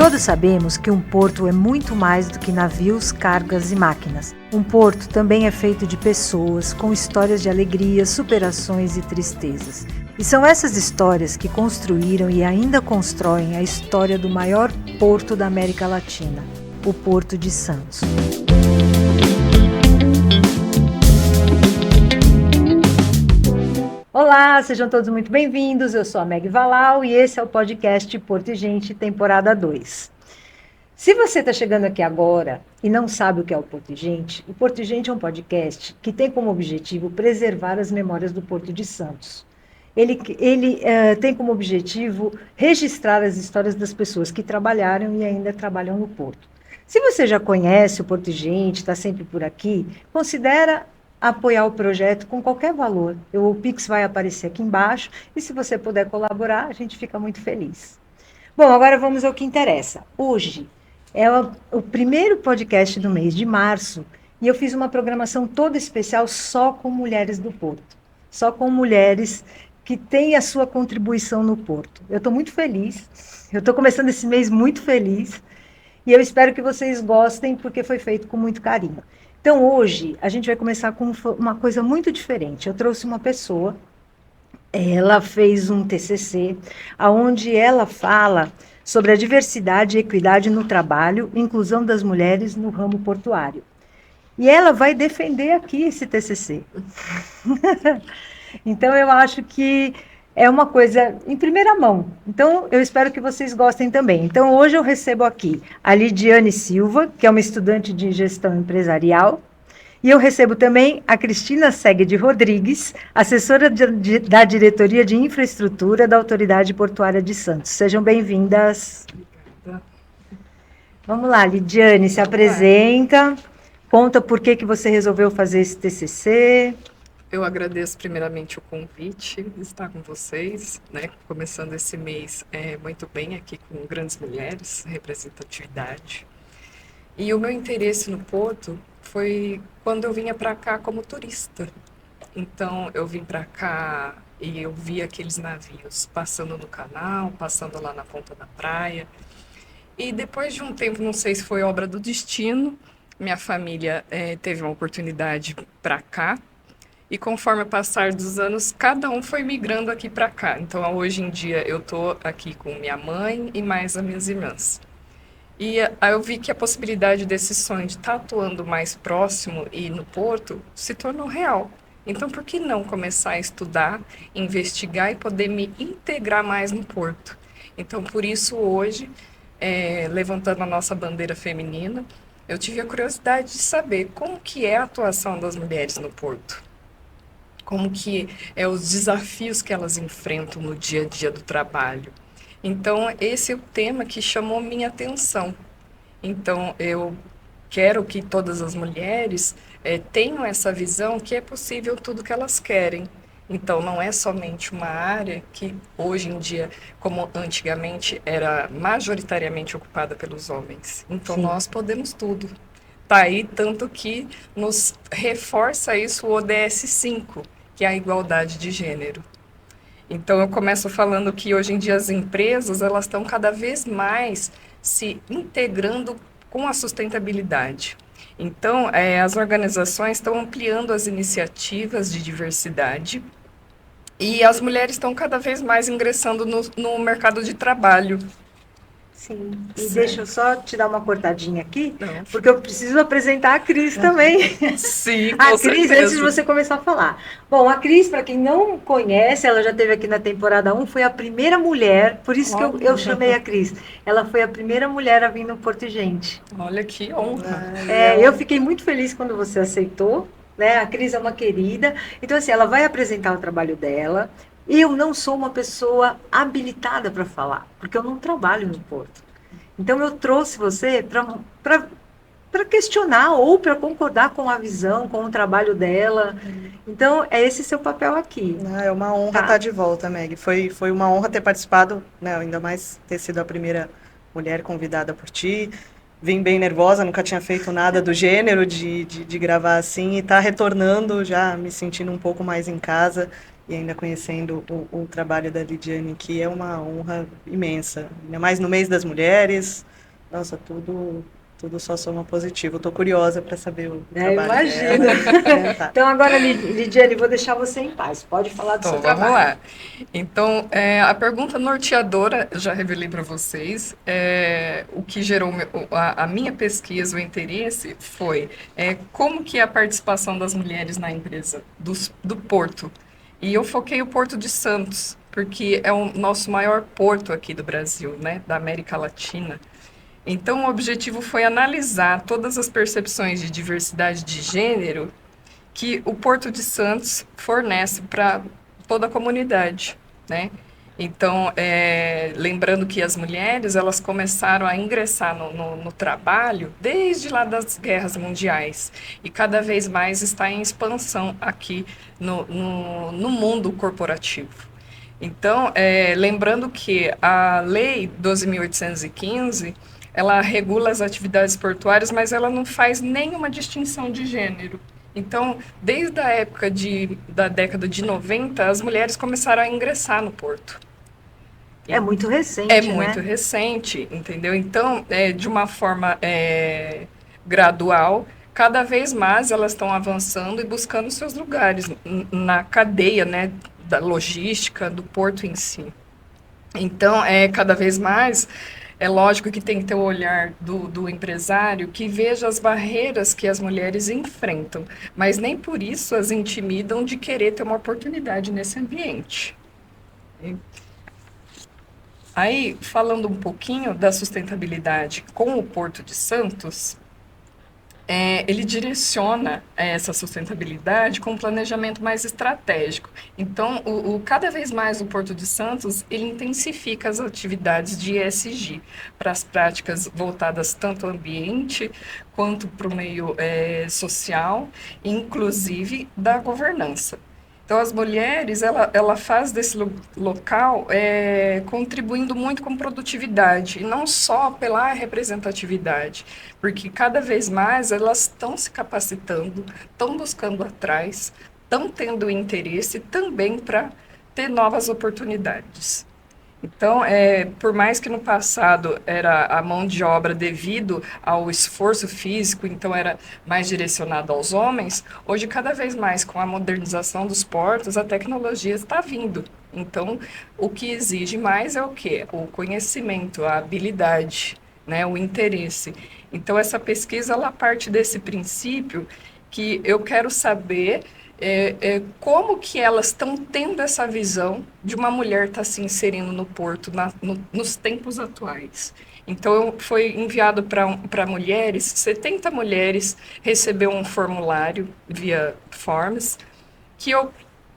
Todos sabemos que um porto é muito mais do que navios, cargas e máquinas. Um porto também é feito de pessoas com histórias de alegrias, superações e tristezas. E são essas histórias que construíram e ainda constroem a história do maior porto da América Latina, o Porto de Santos. Olá, sejam todos muito bem-vindos. Eu sou a Meg Valau e esse é o podcast Porto e Gente, temporada 2. Se você está chegando aqui agora e não sabe o que é o Porto e Gente, o Porto e Gente é um podcast que tem como objetivo preservar as memórias do Porto de Santos. Ele tem como objetivo registrar as histórias das pessoas que trabalharam e ainda trabalham no Porto. Se você já conhece o Porto e Gente, está sempre por aqui, considera apoiar o projeto com qualquer valor. O Pix vai aparecer aqui embaixo e se você puder colaborar, a gente fica muito feliz. Bom, agora vamos ao que interessa. Hoje é o primeiro podcast do mês de março e eu fiz uma programação toda especial só com mulheres do Porto, só com mulheres que têm a sua contribuição no Porto. Eu estou muito feliz, eu estou começando esse mês muito feliz e eu espero que vocês gostem porque foi feito com muito carinho. Então, hoje, a gente vai começar com uma coisa muito diferente. Eu trouxe uma pessoa, ela fez um TCC, onde ela fala sobre a diversidade e equidade no trabalho, inclusão das mulheres no ramo portuário. E ela vai defender aqui esse TCC. Então, eu acho que é uma coisa em primeira mão. Então, eu espero que vocês gostem também. Então, hoje eu recebo aqui a Lidiane Silva, que é uma estudante de gestão empresarial, e eu recebo também a Cristina Seged Rodrigues, assessora da Diretoria de Infraestrutura da Autoridade Portuária de Santos. Sejam bem-vindas. Obrigada. Vamos lá, Lidiane, se apresenta, conta por que você resolveu fazer esse TCC. Eu agradeço primeiramente o convite de estar com vocês, né? Começando esse mês muito bem aqui com grandes mulheres, representatividade. E o meu interesse no Porto foi quando eu vinha para cá como turista. Então eu vim para cá e eu vi aqueles navios passando no canal, passando lá na ponta da praia. E depois de um tempo, não sei se foi obra do destino, minha família teve uma oportunidade para cá. E conforme o passar dos anos, cada um foi migrando aqui para cá. Então, hoje em dia, eu estou aqui com minha mãe e mais as minhas irmãs. E aí eu vi que a possibilidade desse sonho de estar atuando mais próximo e no Porto se tornou real. Então, por que não começar a estudar, investigar e poder me integrar mais no Porto? Então, por isso, hoje, levantando a nossa bandeira feminina, eu tive a curiosidade de saber como que é a atuação das mulheres no Porto. Como que os desafios que elas enfrentam no dia a dia do trabalho. Então, esse é o tema que chamou minha atenção. Então, eu quero que todas as mulheres tenham essa visão que é possível tudo que elas querem. Então, não é somente uma área que, hoje em dia, como antigamente, era majoritariamente ocupada pelos homens. Então, sim, nós podemos tudo. Tá aí, tanto que nos reforça isso o ODS 5, que é a igualdade de gênero. Então, eu começo falando que hoje em dia as empresas elas estão cada vez mais se integrando com a sustentabilidade. Então, as organizações estão ampliando as iniciativas de diversidade e as mulheres estão cada vez mais ingressando no mercado de trabalho. Sim, e deixa eu só te dar uma cortadinha aqui, porque eu preciso apresentar a Cris também. Sim, com a Cris, certeza. Antes de você começar a falar. Bom, a Cris, para quem não conhece, ela já esteve aqui na temporada 1, foi a primeira mulher, por isso que eu chamei a Cris. Ela foi a primeira mulher a vir no Porto e Gente. Olha que honra. Eu fiquei muito feliz quando você aceitou, né? A Cris é uma querida. Então, assim, ela vai apresentar o trabalho dela. Eu não sou uma pessoa habilitada para falar, porque eu não trabalho no Porto. Então, eu trouxe você para questionar ou para concordar com a visão, com o trabalho dela. Então, é esse seu papel aqui. É uma honra estar de volta, Meg. Foi uma honra ter participado, né, ainda mais ter sido a primeira mulher convidada por ti. Vim bem nervosa, nunca tinha feito nada do gênero de gravar assim, e estar retornando, já me sentindo um pouco mais em casa e ainda conhecendo o trabalho da Lidiane, que é uma honra imensa. Ainda mais no mês das mulheres, Nossa, tudo só soma positivo. Estou curiosa para saber o trabalho Imagina. dela. Tá. Então, agora, Lidiane, vou deixar você em paz. Pode falar do Então, seu vamos trabalho. lá. Então, a pergunta norteadora, eu já revelei para vocês, o que gerou a minha pesquisa, o interesse, foi como que é a participação das mulheres na empresa do Porto. E eu foquei o Porto de Santos, porque é o nosso maior porto aqui do Brasil, né, da América Latina. Então, o objetivo foi analisar todas as percepções de diversidade de gênero que o Porto de Santos fornece para toda a comunidade, né? Então, lembrando que as mulheres, elas começaram a ingressar no trabalho desde lá das guerras mundiais e cada vez mais está em expansão aqui no mundo corporativo. Então, lembrando que a Lei 12.815, ela regula as atividades portuárias, mas ela não faz nenhuma distinção de gênero. Então, desde a época da década de 90, as mulheres começaram a ingressar no porto. É muito recente, É né? muito recente, entendeu? Então, de uma forma gradual, cada vez mais elas estão avançando e buscando seus lugares na cadeia, né, da logística, do porto em si. Então, cada vez mais, é lógico que tem que ter o olhar do empresário que veja as barreiras que as mulheres enfrentam, mas nem por isso as intimidam de querer ter uma oportunidade nesse ambiente. Aí, falando um pouquinho da sustentabilidade com o Porto de Santos, ele direciona essa sustentabilidade com um planejamento mais estratégico. Então, cada vez mais o Porto de Santos, ele intensifica as atividades de ESG para as práticas voltadas tanto ao ambiente quanto para o meio social, inclusive da governança. Então, as mulheres, ela faz desse local contribuindo muito com produtividade, e não só pela representatividade, porque cada vez mais elas estão se capacitando, estão buscando atrás, estão tendo interesse também para ter novas oportunidades. Então, por mais que no passado era a mão de obra devido ao esforço físico, então era mais direcionado aos homens, hoje cada vez mais com a modernização dos portos, a tecnologia está vindo. Então, o que exige mais é o quê? O conhecimento, a habilidade, né, o interesse. Então, essa pesquisa, ela parte desse princípio que eu quero saber como que elas estão tendo essa visão de uma mulher estar se inserindo no porto nos tempos atuais. Então, foi enviado para mulheres, 70 mulheres recebeu um formulário via Forms, que eu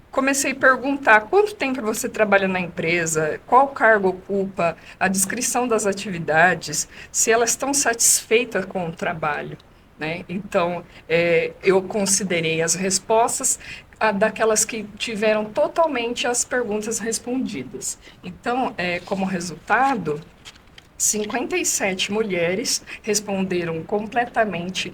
comecei a perguntar quanto tempo você trabalha na empresa, qual cargo ocupa, a descrição das atividades, se elas estão satisfeitas com o trabalho. Né? Então, eu considerei as respostas daquelas que tiveram totalmente as perguntas respondidas. Então, como resultado, 57 mulheres responderam completamente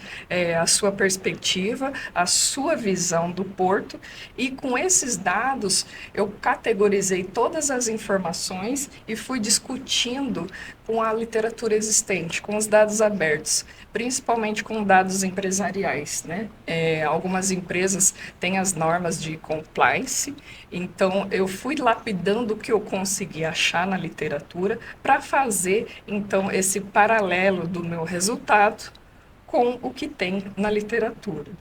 a sua perspectiva, a sua visão do porto, e com esses dados eu categorizei todas as informações e fui discutindo com a literatura existente, com os dados abertos, principalmente com dados empresariais, né? Algumas empresas têm as normas de compliance, então eu fui lapidando o que eu consegui achar na literatura para fazer, então, esse paralelo do meu resultado com o que tem na literatura.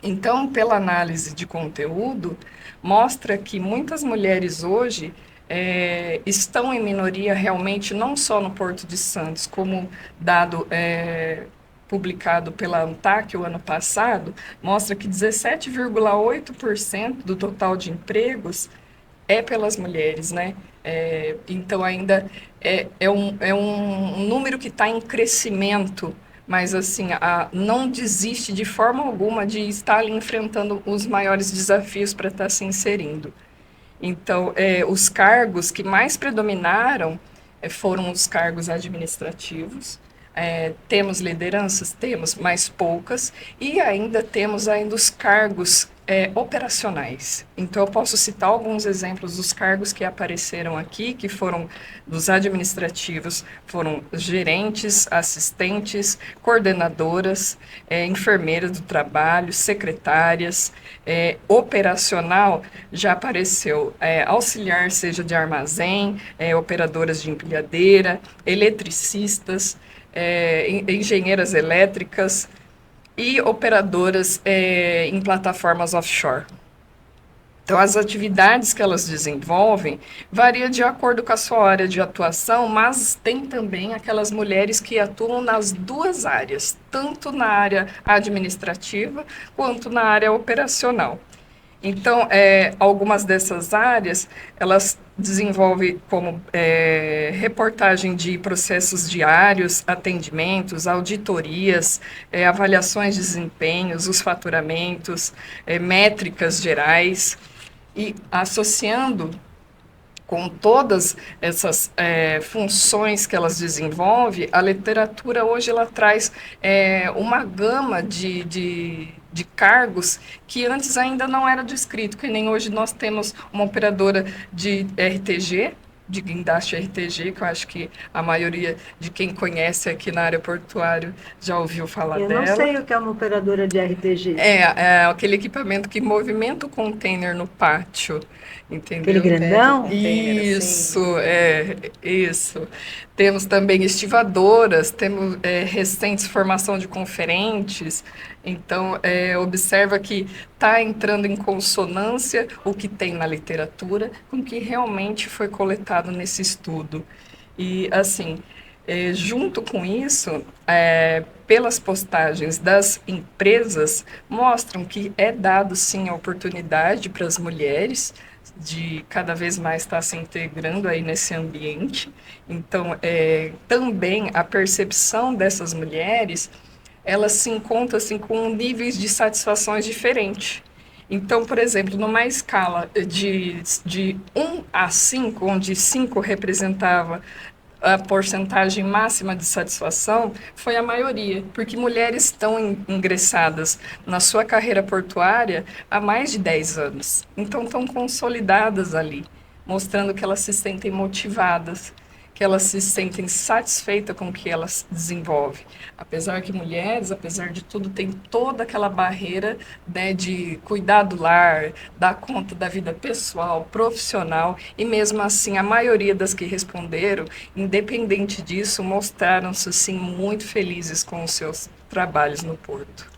Então, pela análise de conteúdo, mostra que muitas mulheres hoje estão em minoria realmente, não só no Porto de Santos, como dado publicado pela ANTAC o ano passado, mostra que 17,8% do total de empregos é pelas mulheres, né? Então, ainda é um número que está em crescimento, mas, assim, não desiste de forma alguma de estar ali enfrentando os maiores desafios para estar se inserindo. Então, os cargos que mais predominaram foram os cargos administrativos. Temos lideranças? Temos, mas poucas. E ainda temos os cargos operacionais. Então, eu posso citar alguns exemplos dos cargos que apareceram aqui, que foram dos administrativos, foram gerentes, assistentes, coordenadoras, enfermeiras do trabalho, secretárias, operacional, já apareceu auxiliar, seja de armazém, operadoras de empilhadeira, eletricistas, engenheiras elétricas, e operadoras em plataformas offshore. Então, as atividades que elas desenvolvem variam de acordo com a sua área de atuação, mas tem também aquelas mulheres que atuam nas duas áreas, tanto na área administrativa quanto na área operacional. Então, algumas dessas áreas, elas desenvolvem como reportagem de processos diários, atendimentos, auditorias, avaliações de desempenhos, os faturamentos, métricas gerais, e associando com todas essas funções que elas desenvolvem, a literatura hoje ela traz uma gama de cargos que antes ainda não era descrito, que nem hoje nós temos uma operadora de RTG, de guindaste RTG, que eu acho que a maioria de quem conhece aqui na área portuária já ouviu falar dela. Eu não sei o que é uma operadora de RTG. É aquele equipamento que movimenta o container no pátio, entendeu? Aquele grandão? Isso, isso. Temos também estivadoras, temos recentes formação de conferentes. Então, observa que está entrando em consonância o que tem na literatura com o que realmente foi coletado nesse estudo. E, assim, junto com isso, pelas postagens das empresas, mostram que é dado, sim, a oportunidade para as mulheres de cada vez mais estar se integrando aí nesse ambiente. Então, também a percepção dessas mulheres, elas se encontram assim, com níveis de satisfações diferentes. Então, por exemplo, numa escala de 1 a 5, onde 5 representava a porcentagem máxima de satisfação, foi a maioria, porque mulheres estão ingressadas na sua carreira portuária há mais de 10 anos. Então, estão consolidadas ali, mostrando que elas se sentem motivadas, que elas se sentem satisfeitas com o que elas desenvolvem. Apesar que mulheres, apesar de tudo, tem toda aquela barreira, né, de cuidar do lar, dar conta da vida pessoal, profissional, e mesmo assim a maioria das que responderam, independente disso, mostraram-se sim muito felizes com os seus trabalhos no porto.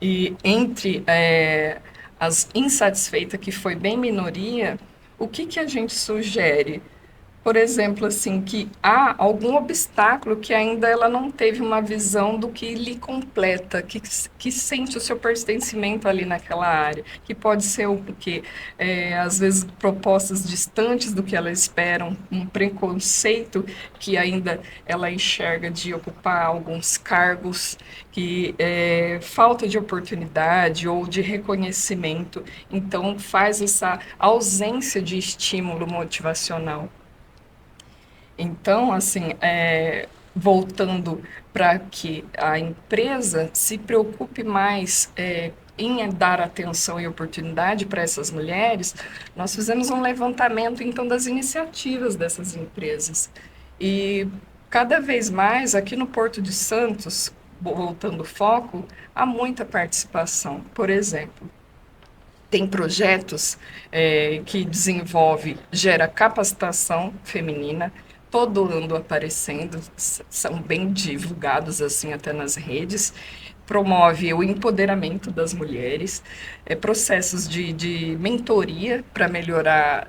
E entre as insatisfeitas, que foi bem minoria, o que a gente sugere? Por exemplo, assim, que há algum obstáculo que ainda ela não teve uma visão do que lhe completa, que sente o seu pertencimento ali naquela área, que pode ser o que, às vezes, propostas distantes do que ela espera, um preconceito que ainda ela enxerga de ocupar alguns cargos, que falta de oportunidade ou de reconhecimento, então faz essa ausência de estímulo motivacional. Então, assim, voltando para que a empresa se preocupe mais em dar atenção e oportunidade para essas mulheres, nós fizemos um levantamento, então, das iniciativas dessas empresas. E cada vez mais, aqui no Porto de Santos, voltando o foco, há muita participação. Por exemplo, tem projetos que gera capacitação feminina, todo ano aparecendo, são bem divulgados assim até nas redes, promove o empoderamento das mulheres, processos de mentoria para melhorar,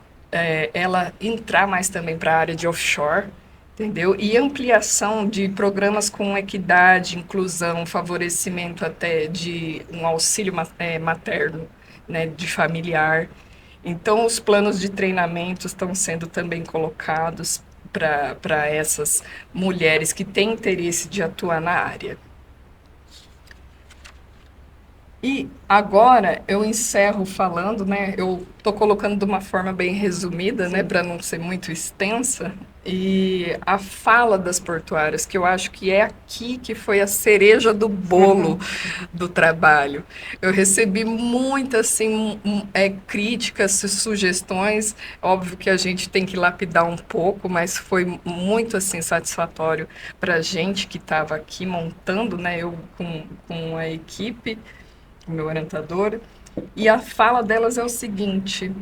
ela entrar mais também para a área de offshore, entendeu? E ampliação de programas com equidade, inclusão, favorecimento até de um auxílio materno, né, de familiar. Então, os planos de treinamento estão sendo também colocados para essas mulheres que têm interesse de atuar na área. E agora eu encerro falando, né? Eu estou colocando de uma forma bem resumida, né, Sim. para não ser muito extensa. E a fala das portuárias, que eu acho que é aqui que foi a cereja do bolo do trabalho. Eu recebi muitas assim, críticas, sugestões. Óbvio que a gente tem que lapidar um pouco, mas foi muito assim satisfatório para a gente que estava aqui montando, né? Eu com a equipe, o meu orientador. E a fala delas é o seguinte: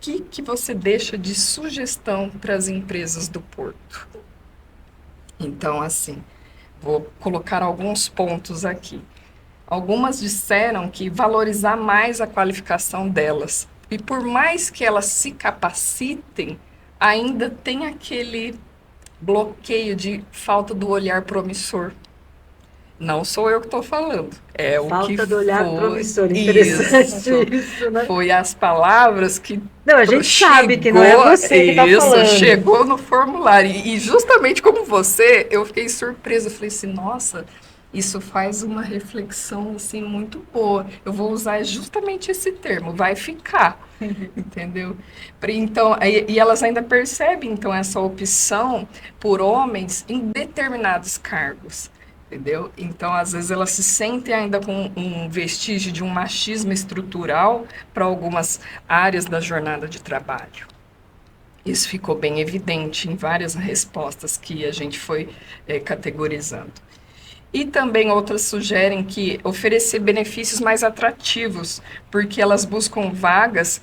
o que você deixa de sugestão para as empresas do Porto? Então, assim, vou colocar alguns pontos aqui. Algumas disseram que valorizar mais a qualificação delas. E por mais que elas se capacitem, ainda tem aquele bloqueio de falta do olhar promissor. Não sou eu que estou falando, é o que Falta do olhar foi. promissor. Interessante isso, né? Foi as palavras que Não, a gente sabe que não é você que está falando. chegou no formulário. E justamente como você, eu fiquei surpresa. Eu falei assim, nossa, isso faz uma reflexão assim muito boa. Eu vou usar justamente esse termo, vai ficar, entendeu? Então, e elas ainda percebem então essa opção por homens em determinados cargos. Entendeu? Então, às vezes, elas se sentem ainda com um vestígio de um machismo estrutural para algumas áreas da jornada de trabalho. Isso ficou bem evidente em várias respostas que a gente foi categorizando. E também outras sugerem que oferecer benefícios mais atrativos, porque elas buscam vagas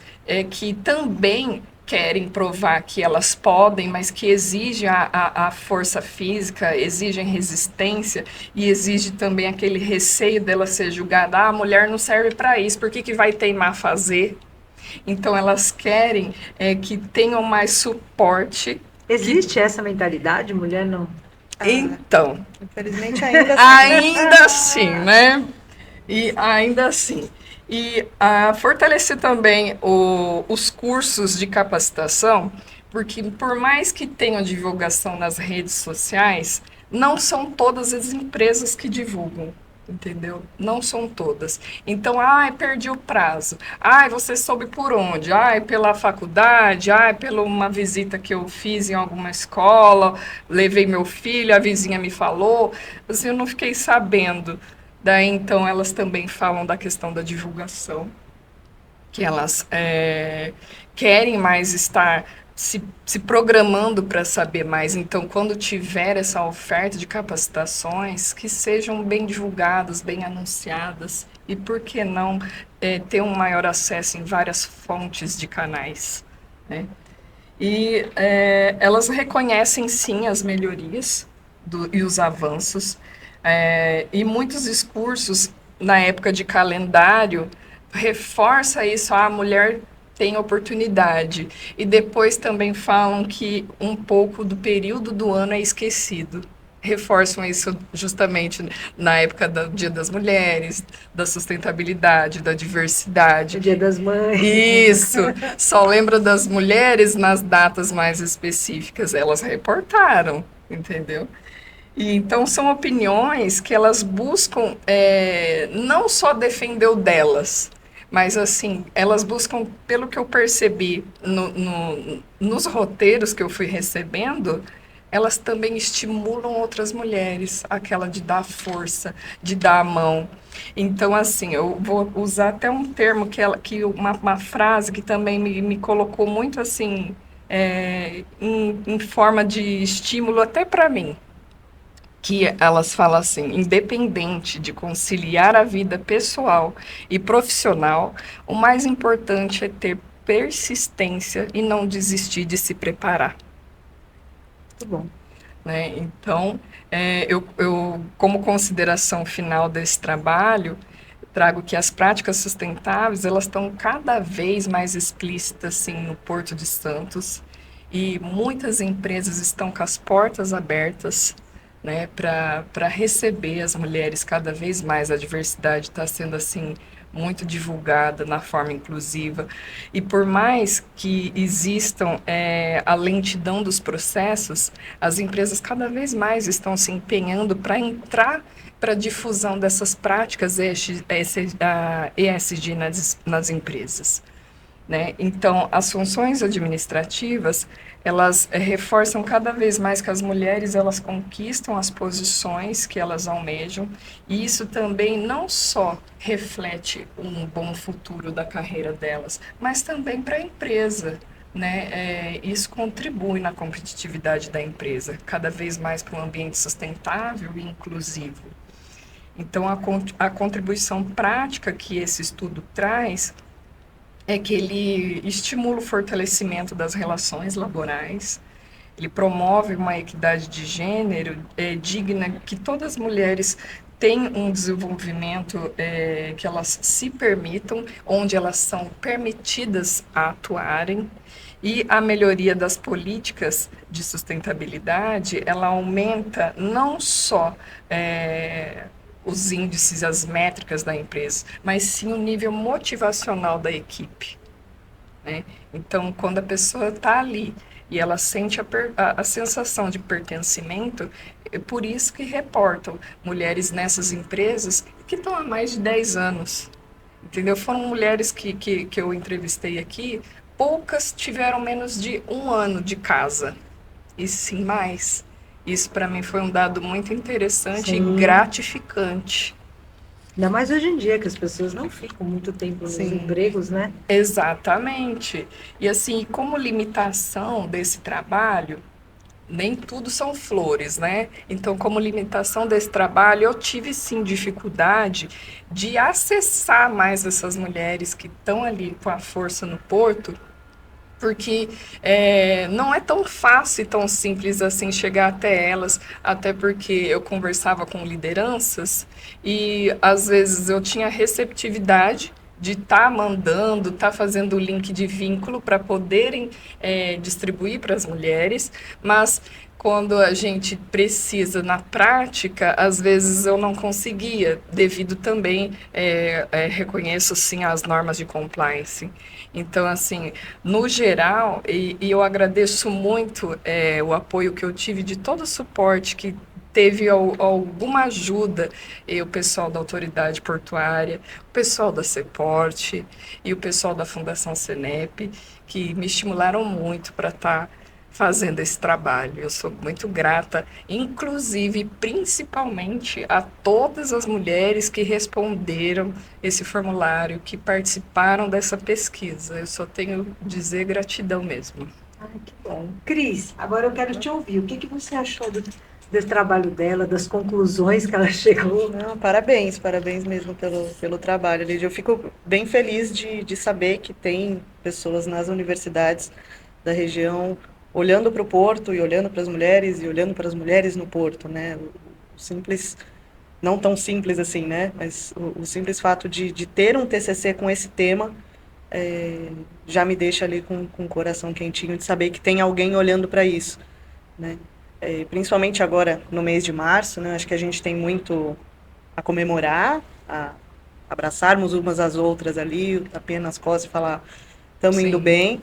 que também querem provar que elas podem, mas que exigem a força física, exigem resistência e exige também aquele receio dela ser julgada. Ah, a mulher não serve para isso, por que vai teimar a fazer? Então, elas querem que tenham mais suporte. Existe essa mentalidade, mulher não? Então, Infelizmente ainda assim. ainda assim, né? E ainda assim. E fortalecer também os cursos de capacitação, porque por mais que tenham divulgação nas redes sociais, não são todas as empresas que divulgam, entendeu? Não são todas. Então, ai, perdi o prazo. Ai, você soube por onde? Ai, pela faculdade, ai, pela uma visita que eu fiz em alguma escola, levei meu filho, a vizinha me falou, assim, eu não fiquei sabendo. Daí, então, elas também falam da questão da divulgação, que elas querem mais estar se programando para saber mais. Então, quando tiver essa oferta de capacitações, que sejam bem divulgadas, bem anunciadas, e por que não ter um maior acesso em várias fontes de canais, né? E elas reconhecem, sim, as melhorias e os avanços, e muitos discursos, na época de calendário, reforça isso, a mulher tem oportunidade. E depois também falam que um pouco do período do ano é esquecido. Reforçam isso justamente na época do Dia das Mulheres, da sustentabilidade, da diversidade. O Dia das Mães. Isso. Só lembra das mulheres nas datas mais específicas. Elas reportaram, entendeu? E, então, são opiniões que elas buscam não só defender o delas, mas, assim, elas buscam, pelo que eu percebi nos roteiros que eu fui recebendo, elas também estimulam outras mulheres, aquela de dar força, de dar a mão. Então, assim, eu vou usar até um termo, uma frase que também me colocou muito, assim, em forma de estímulo até para mim. Que elas falam assim, independente de conciliar a vida pessoal e profissional, o mais importante é ter persistência e não desistir de se preparar. Muito bom. Né? Então, eu, como consideração final desse trabalho, trago que as práticas sustentáveis, elas estão cada vez mais explícitas, assim, no Porto de Santos, e muitas empresas estão com as portas abertas, né, para receber as mulheres cada vez mais. A diversidade está sendo, assim, muito divulgada na forma inclusiva. E por mais que existam a lentidão dos processos, as empresas cada vez mais estão se empenhando para entrar para a difusão dessas práticas ESG nas empresas, né? Então, as funções administrativas, elas reforçam cada vez mais que as mulheres, elas conquistam as posições que elas almejam, e isso também não só reflete um bom futuro da carreira delas, mas também para a empresa, né? Isso contribui na competitividade da empresa, cada vez mais para um ambiente sustentável e inclusivo. Então, a contribuição prática que esse estudo traz é que ele estimula o fortalecimento das relações laborais, ele promove uma equidade de gênero digna, que todas as mulheres tenham um desenvolvimento que elas se permitam, onde elas são permitidas a atuarem, e a melhoria das políticas de sustentabilidade, ela aumenta não só os índices, as métricas da empresa, mas sim o nível motivacional da equipe, né? Então, quando a pessoa está ali e ela sente a sensação de pertencimento, é por isso que reportam mulheres nessas empresas que estão há mais de 10 anos, entendeu? Foram mulheres que eu entrevistei aqui, poucas tiveram menos de 1 ano de casa, e sim mais. Isso para mim foi um dado muito interessante Sim. e gratificante. Ainda mais hoje em dia, que as pessoas não ficam muito tempo nos Sim. empregos, né? Exatamente. E assim, como limitação desse trabalho, nem tudo são flores, né? Então, como limitação desse trabalho, eu tive sim dificuldade de acessar mais essas mulheres que estão ali com a força no porto, porque não é tão fácil e tão simples assim chegar até elas, até porque eu conversava com lideranças e às vezes eu tinha receptividade de estar mandando, estar fazendo o link de vínculo para poderem distribuir para as mulheres, mas quando a gente precisa na prática, às vezes eu não conseguia, devido também, reconheço sim as normas de compliance. Então, assim, no geral, e eu agradeço muito o apoio que eu tive de todo o suporte que teve alguma ajuda, o pessoal da autoridade portuária, o pessoal da Seporte e o pessoal da Fundação Senep, que me estimularam muito para estar fazendo esse trabalho. Eu sou muito grata, inclusive, principalmente, a todas as mulheres que responderam esse formulário, que participaram dessa pesquisa. Eu só tenho a dizer gratidão mesmo. Ai, que bom. Cris, agora eu quero te ouvir. O que você achou desse trabalho dela, das conclusões que ela chegou? Não, parabéns mesmo pelo trabalho, Lídia. Eu fico bem feliz de saber que tem pessoas nas universidades da região olhando para o porto e olhando para as mulheres e olhando para as mulheres no porto, né? O simples, não tão simples assim, né? Mas o simples fato de ter um TCC com esse tema já me deixa ali com o coração quentinho de saber que tem alguém olhando para isso, né? Principalmente agora no mês de março, né? Acho que a gente tem muito a comemorar, a abraçarmos umas às outras ali, tapinha nas costas e falar, estamos indo bem.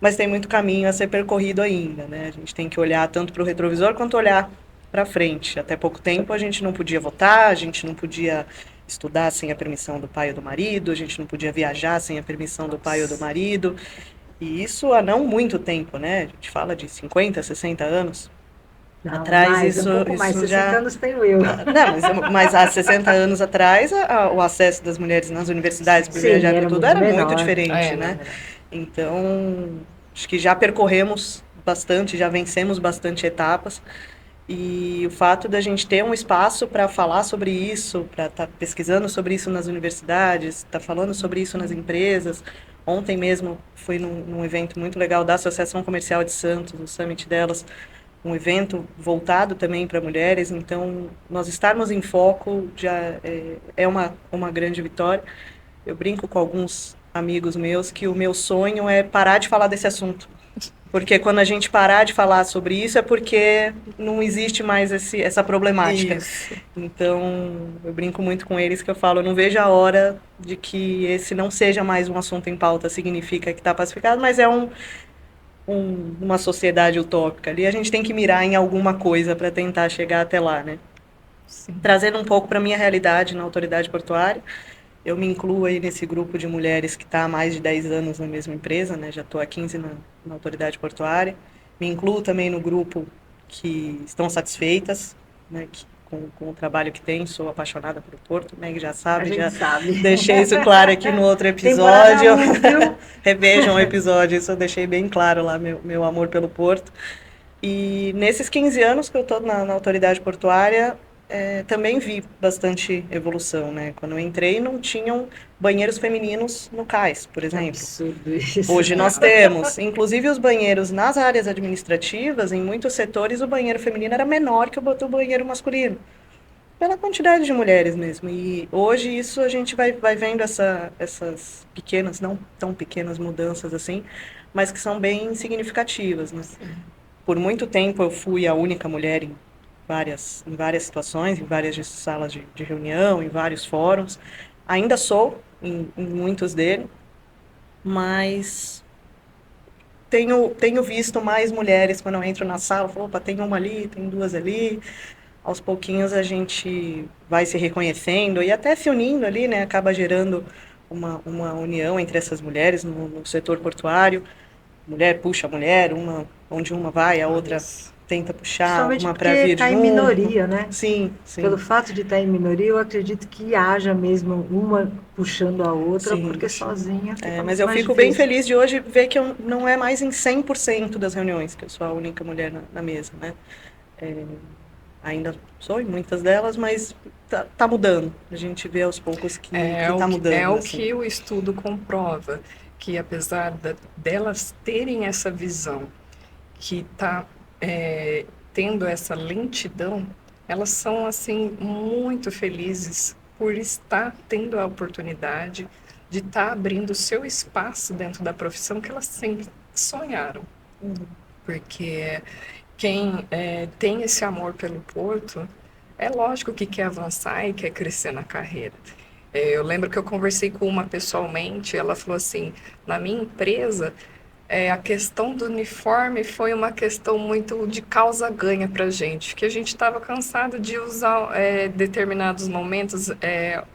Mas tem muito caminho a ser percorrido ainda, né? A gente tem que olhar tanto para o retrovisor quanto olhar para frente. Até pouco tempo a gente não podia votar, a gente não podia estudar sem a permissão do pai ou do marido, a gente não podia viajar sem a permissão do pai ou do marido. E isso há não muito tempo, né? A gente fala de 50, 60 anos. Não, atrás, mais, isso, um pouco mais, isso 60 já... anos tenho eu. Não, mas há 60 anos atrás, o acesso das mulheres nas universidades para viajar para tudo era muito diferente, né? Então, acho que já percorremos bastante, já vencemos bastante etapas. E o fato da gente ter um espaço para falar sobre isso, para estar pesquisando sobre isso nas universidades, estar falando sobre isso nas empresas. Ontem mesmo fui num evento muito legal da Associação Comercial de Santos, o summit delas, um evento voltado também para mulheres. Então, nós estarmos em foco já é uma grande vitória. Eu brinco com alguns amigos meus que o meu sonho é parar de falar desse assunto. Porque quando a gente parar de falar sobre isso é porque não existe mais essa problemática. Isso. Então, eu brinco muito com eles que eu falo, eu não vejo a hora de que esse não seja mais um assunto em pauta, significa que está pacificado, mas é uma sociedade utópica ali. A gente tem que mirar em alguma coisa para tentar chegar até lá, né? Sim. Trazendo um pouco para a minha realidade na autoridade portuária, eu me incluo aí nesse grupo de mulheres que está há mais de 10 anos na mesma empresa, né? Já estou há 15 na autoridade portuária. Me incluo também no grupo que estão satisfeitas, né? Com o trabalho que tem. Sou apaixonada pelo Porto, Meg já A sabe, gente já sabe. deixei isso claro aqui no outro Temporada episódio. 1, viu? Revejam o episódio, isso eu deixei bem claro lá, meu amor pelo Porto. E nesses 15 anos que eu estou na autoridade portuária, também vi bastante evolução, né? Quando eu entrei, não tinham banheiros femininos no cais, por Que exemplo. absurdo isso. Hoje nós temos, inclusive os banheiros nas áreas administrativas, em muitos setores, o banheiro feminino era menor que o banheiro masculino, pela quantidade de mulheres mesmo. E hoje isso a gente vai vendo essas pequenas, não tão pequenas mudanças assim, mas que são bem significativas, né? Sim. Por muito tempo eu fui a única mulher em várias situações, em várias salas de reunião, em vários fóruns. Ainda sou em muitos deles, mas tenho visto mais mulheres quando eu entro na sala. Falo, opa, tem uma ali, tem duas ali. Aos pouquinhos a gente vai se reconhecendo e até se unindo ali, né? Acaba gerando uma união entre essas mulheres no setor portuário. Mulher puxa a mulher, onde uma vai, a outra Isso. tenta puxar, Principalmente uma para porque vir está em junto. minoria, né? Sim, sim. Pelo fato de estar em minoria, eu acredito que haja mesmo uma puxando a outra, Sim. porque sozinha fica muito Mas eu mais fico bem difícil. feliz de hoje ver que eu não é mais em 100% das reuniões que eu sou a única mulher na mesa, né? Ainda sou em muitas delas, mas tá mudando. A gente vê aos poucos que tá mudando. É o assim. que o estudo comprova, que apesar delas terem essa visão, que está tendo essa lentidão, elas são assim muito felizes por estar tendo a oportunidade de estar abrindo o seu espaço dentro da profissão que elas sempre sonharam. Porque quem tem esse amor pelo Porto, é lógico que quer avançar e quer crescer na carreira. Eu lembro que eu conversei com uma pessoalmente, ela falou assim, na minha empresa, a questão do uniforme foi uma questão muito de causa-ganha para a gente, que a gente estava cansado de usar determinados momentos,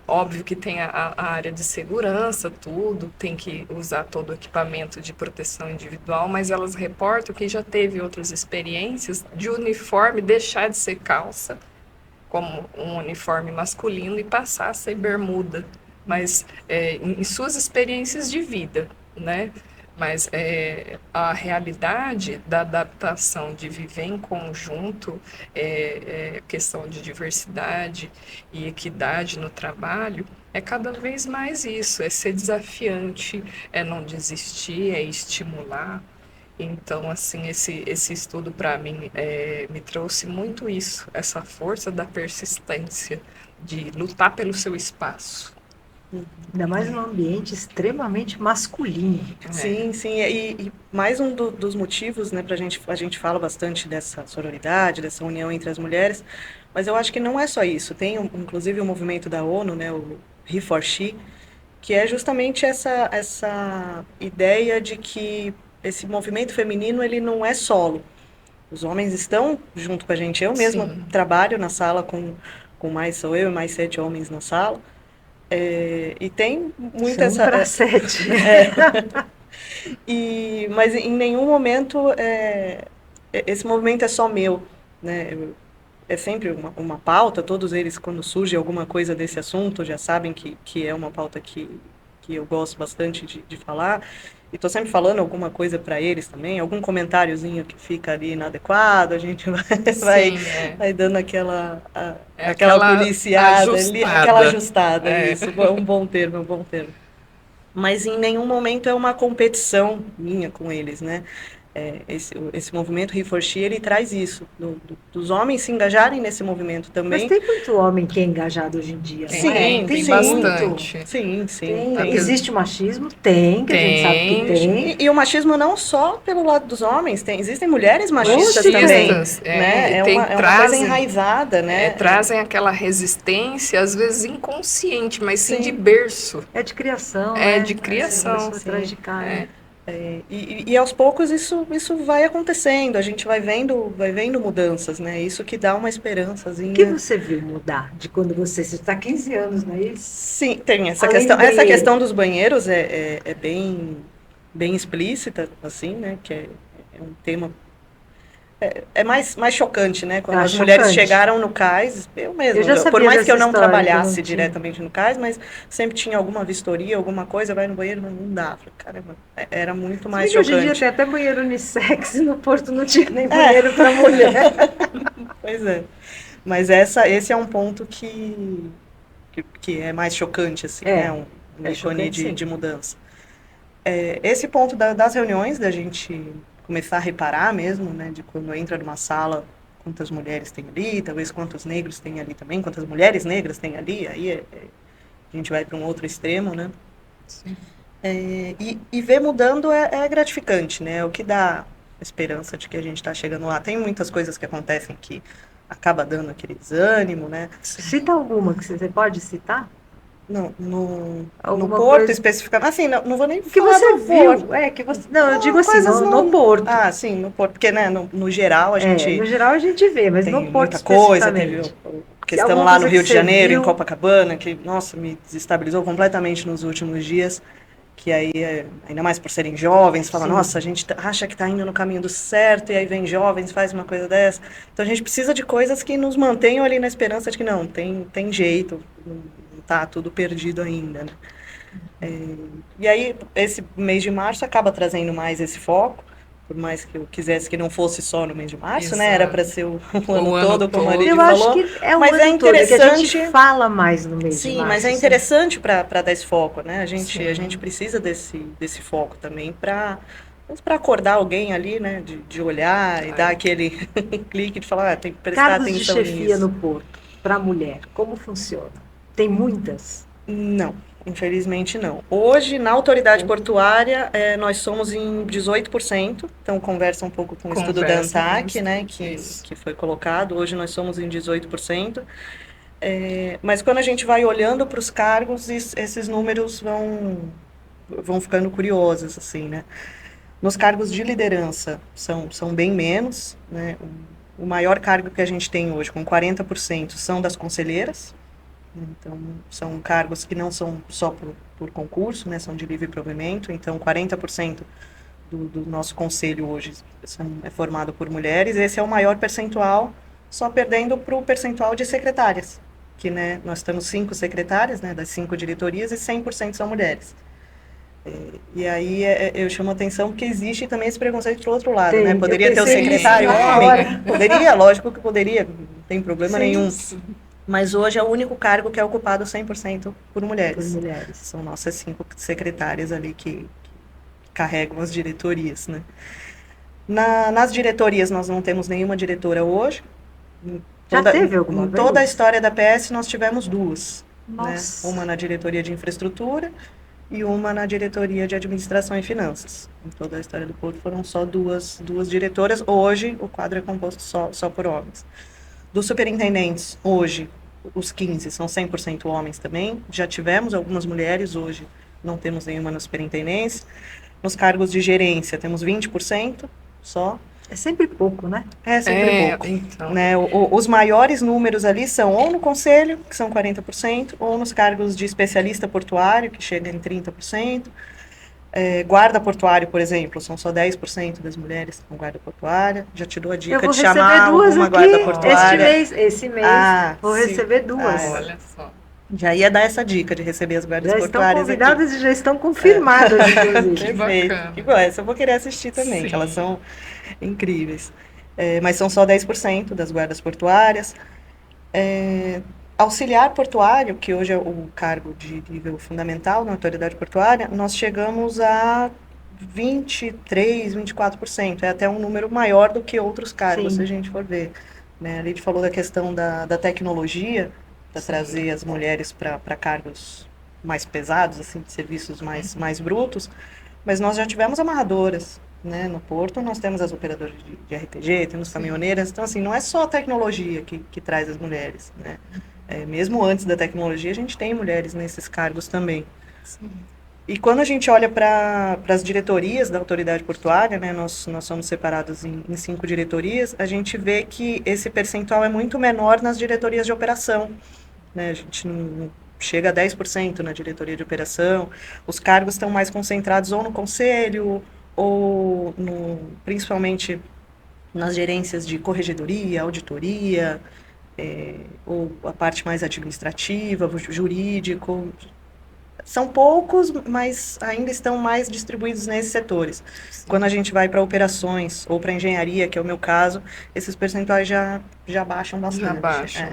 óbvio que tem a área de segurança, tudo, tem que usar todo o equipamento de proteção individual, mas elas reportam que já teve outras experiências de uniforme deixar de ser calça, como um uniforme masculino, e passar a ser bermuda, mas em suas experiências de vida, né? Mas a realidade da adaptação de viver em conjunto, questão de diversidade e equidade no trabalho, é cada vez mais isso, é ser desafiante, é não desistir, é estimular. Então, assim, esse estudo para mim me trouxe muito isso, essa força da persistência, de lutar pelo seu espaço. Ainda mais num ambiente extremamente masculino. Sim, sim. E mais um dos motivos, né, a gente fala bastante dessa sororidade, dessa união entre as mulheres, mas eu acho que não é só isso. Tem, inclusive, o movimento da ONU, né, o He for She, que é justamente essa ideia de que esse movimento feminino, ele não é solo. Os homens estão junto com a gente. Eu mesma Sim. trabalho na sala sou eu e mais 7 homens na sala. E tem muito São para 7. Mas em nenhum momento esse movimento é só meu, né? É sempre uma pauta, todos eles, quando surge alguma coisa desse assunto, já sabem que é uma pauta que eu gosto bastante de falar. E estou sempre falando alguma coisa para eles também, algum comentáriozinho que fica ali inadequado, a gente vai dando aquela policiada ali, aquela ajustada, isso, é um bom termo. Mas em nenhum momento é uma competição minha com eles, né? Esse movimento He4She, ele traz isso, dos homens se engajarem nesse movimento Mas também. tem muito homem que é engajado hoje em dia, não é? Tem Sim. bastante. Sim. Tem. Existe o machismo? Tem, que a gente sabe que tem. E o machismo não só pelo lado dos homens, existem mulheres machistas também, Machistas, né? É uma coisa trazem, enraizada, né? trazem aquela resistência, às vezes inconsciente, mas sim Sim. de berço. É de criação, É né? de criação, Começou sim. atrás de cara. E aos poucos isso vai acontecendo, a gente vai vendo mudanças, né? Isso que dá uma esperançazinha. O que você viu mudar de quando você está há 15 anos, não é isso? Sim, tem essa Além questão. do Essa banheiro. questão dos banheiros é bem explícita, assim, né? Que é um tema. É mais chocante, né? Quando as mulheres chocante. chegaram no cais, eu mesma, Eu já sabia por mais que eu dessa não história, trabalhasse que não tinha. diretamente no cais, mas sempre tinha alguma vistoria, alguma coisa, vai no banheiro, não dá. Falei, caramba, era muito mais Hoje em dia chocante. tem até banheiro unissex, no Porto não tinha nem banheiro para mulher. Pois é. Mas esse é um ponto que é mais chocante, assim, né? Um ícone chocante, sim. de mudança. Esse ponto das reuniões, da gente começar a reparar mesmo, né? De quando entra numa sala, quantas mulheres tem ali, talvez quantos negros tem ali também, quantas mulheres negras tem ali, aí a gente vai para um outro extremo, né? Sim. E ver mudando é gratificante, né? É o que dá esperança de que a gente está chegando lá. Tem muitas coisas que acontecem que acaba dando aquele desânimo, né? Cita alguma que você pode citar? Não, no Alguma Porto coisa especificamente. Assim, não vou nem que falar você do Porto. viu. Que você... Não, eu digo assim, coisas no Porto. Ah, sim, no Porto. Porque, né, no geral, a gente No geral a gente vê, mas tem no Porto muita coisa. Teve especificamente. questão Alguma lá no coisa Rio que de você Janeiro, em viu? Copacabana, que, nossa, me desestabilizou completamente nos últimos dias. Que aí, ainda mais por serem jovens, fala, Sim. nossa, a gente acha que está indo no caminho do certo, e aí vem jovens, faz uma coisa dessa. Então a gente precisa de coisas que nos mantenham ali na esperança de que não, tem jeito, não está tudo perdido ainda, né? E aí, esse mês de março acaba trazendo mais esse foco, por mais que eu quisesse que não fosse só no mês de março, né? Era para ser o ano todo, como a Lid Eu falou. acho que é o Mas ano é todo, é que a gente interessante. fala mais no mês de Sim, março. mas é interessante para dar esse foco, né? A Sim. gente precisa desse foco também para acordar alguém ali, né? De olhar e dar aquele clique de falar, tem que prestar Cargos de atenção chefia nisso. no Porto, para mulher, como funciona? Tem muitas? Não, infelizmente não. Hoje, na autoridade portuária, nós somos em 18%, então conversa um pouco com o estudo da ANTAC, né, que foi colocado. Hoje nós somos em 18%. Mas quando a gente vai olhando para os cargos, esses números vão ficando curiosos, assim, né? Nos cargos de liderança, são bem menos, né? O maior cargo que a gente tem hoje, com 40%, são das conselheiras. Então, são cargos que não são só por concurso, né? São de livre provimento. Então, 40% do nosso conselho hoje é formado por mulheres. Esse é o maior percentual, só perdendo para o percentual de secretárias. Que, né, nós temos 5 secretárias, né, das 5 diretorias, e 100% são mulheres. E aí eu chamo a atenção porque existe também esse preconceito do outro lado, né? Poderia ter o secretário homem, poderia, lógico que poderia, não tem problema nenhum. Mas hoje é o único cargo que é ocupado 100% por mulheres. Por mulheres. São nossas 5 secretárias ali que carregam as diretorias, né? Nas diretorias nós não temos nenhuma diretora hoje. Teve alguma vez? Em toda a história da PS nós tivemos 2. Nossa. Né? Uma na diretoria de infraestrutura e uma na diretoria de administração e finanças. Em toda a história do Porto foram só duas diretoras. Hoje o quadro é composto só por homens. Dos superintendentes, hoje, os 15 são 100% homens também. Já tivemos algumas mulheres, hoje não temos nenhuma na superintendência. Nos cargos de gerência, temos 20% só. É sempre pouco, né? É sempre pouco. Então. Né? Os maiores números ali são ou no conselho, que são 40%, ou nos cargos de especialista portuário, que chega em 30%. Guarda portuário, por exemplo, são só 10% das mulheres com guarda portuária. Já te dou a dica de chamar alguma guarda portuária. Esse mês vou receber 2. Olha só. Já ia dar essa dica de receber as guardas portuárias. Já estão convidadas e já estão confirmadas, inclusive. Que perfeito. Essa eu vou querer assistir também, que elas são incríveis. Mas são só 10% das guardas portuárias. Auxiliar portuário, que hoje é o cargo de nível fundamental na autoridade portuária, nós chegamos a 23, 24%. É até um número maior do que outros cargos, Sim. se a gente for ver. Né? A gente falou da questão da tecnologia, para trazer as mulheres para cargos mais pesados, assim, de serviços mais brutos, mas nós já tivemos amarradoras. Né? No Porto, nós temos as operadoras de RPG, temos caminhoneiras. Então, assim, não é só a tecnologia que traz as mulheres. Né? Mesmo antes da tecnologia, a gente tem mulheres nesses cargos também. Sim. E quando a gente olha para as diretorias da autoridade portuária, né, nós somos separados em 5 diretorias, a gente vê que esse percentual é muito menor nas diretorias de operação. Né? A gente não chega a 10% na diretoria de operação. Os cargos estão mais concentrados ou no conselho, ou principalmente nas gerências de corregedoria, auditoria, ou a parte mais administrativa, jurídico. São poucos, mas ainda estão mais distribuídos nesses setores. Sim. Quando a gente vai para operações ou para engenharia, que é o meu caso, esses percentuais já baixam bastante. Já baixam,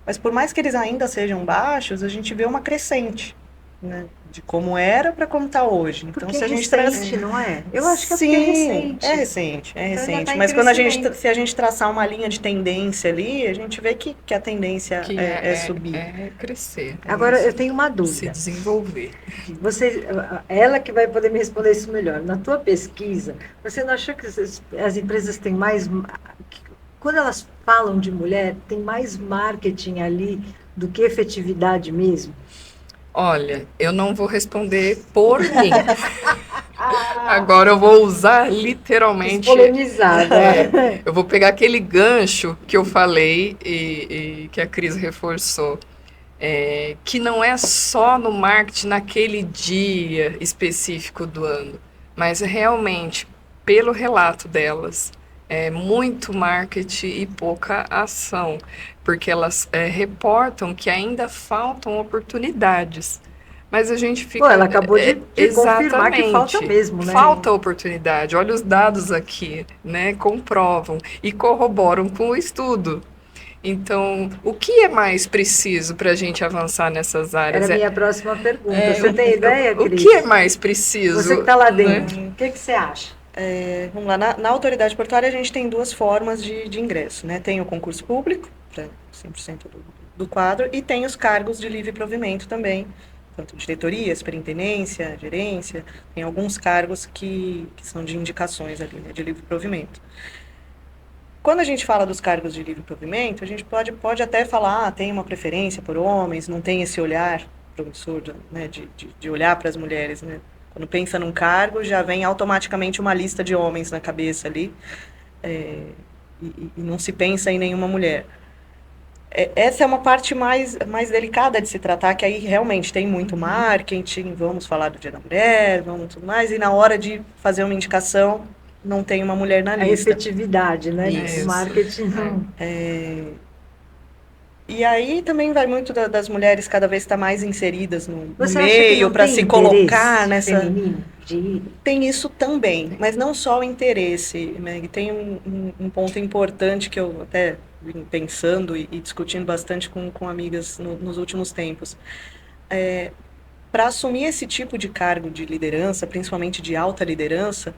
Mas por mais que eles ainda sejam baixos, a gente vê uma crescente, né? De como era para como está hoje. Então, Porque se a gente recente, não é? Eu acho que Sim, é recente. é recente, é Então, já recente. tá em Mas quando crescimento. se a gente traçar uma linha de tendência ali, a gente vê que a tendência que é subir. é crescer. Agora, isso, eu tenho uma se dúvida. desenvolver. Ela que vai poder me responder isso melhor. Na tua pesquisa, você não achou que as empresas têm mais... Quando elas falam de mulher, tem mais marketing ali do que efetividade mesmo? Olha, eu não vou responder por mim. Agora eu vou usar literalmente. Polemizada. Eu vou pegar aquele gancho que eu falei e que a Cris reforçou. Que não é só no marketing naquele dia específico do ano, mas realmente, pelo relato delas, é muito marketing e pouca ação, porque elas reportam que ainda faltam oportunidades. Mas a gente fica... Pô, ela acabou de confirmar que falta Exatamente. mesmo, né? Falta oportunidade. Olha os dados aqui, né? Comprovam e corroboram com o estudo. Então, o que é mais preciso para a gente avançar nessas áreas? Era a minha próxima pergunta. Você tem ideia, O Cris? que é mais preciso? Você que está lá né? dentro, o que você acha? Vamos lá, na autoridade portuária a gente tem duas formas de ingresso, né? Tem o concurso público, para 100% do quadro, e tem os cargos de livre provimento também, tanto diretoria, superintendência, gerência, tem alguns cargos que são de indicações ali, né, de livre provimento. Quando a gente fala dos cargos de livre provimento, a gente pode até falar, tem uma preferência por homens, não tem esse olhar promissor, né, de olhar para as mulheres, né? Quando pensa num cargo, já vem automaticamente uma lista de homens na cabeça ali, e não se pensa em nenhuma mulher. Essa é uma parte mais delicada de se tratar, que aí realmente tem muito marketing, vamos falar do Dia da Mulher, vamos tudo mais, e na hora de fazer uma indicação, não tem uma mulher na A lista. efetividade, né? Isso. O marketing não. E aí também vai muito das mulheres cada vez estar mais inseridas no Você acha que meio, não para tem se interesse colocar nessa... feminino de ir? Tem isso também, mas não só o interesse, Meg. Tem um ponto importante que eu até vim pensando e discutindo bastante com amigas nos últimos tempos. Para assumir esse tipo de cargo de liderança, principalmente de alta liderança,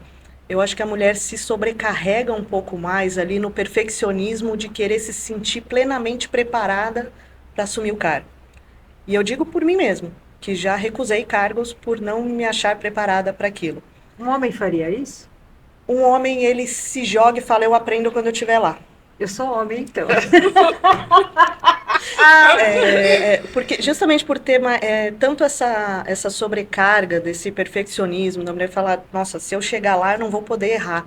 eu acho que a mulher se sobrecarrega um pouco mais ali no perfeccionismo de querer se sentir plenamente preparada para assumir o cargo. E eu digo por mim mesma, que já recusei cargos por não me achar preparada para aquilo. Um homem faria isso? Um homem, ele se joga e fala, eu aprendo quando eu estiver lá. Eu sou homem, então. Porque justamente por ter tanto essa sobrecarga desse perfeccionismo, da mulher falar, nossa, se eu chegar lá eu não vou poder errar.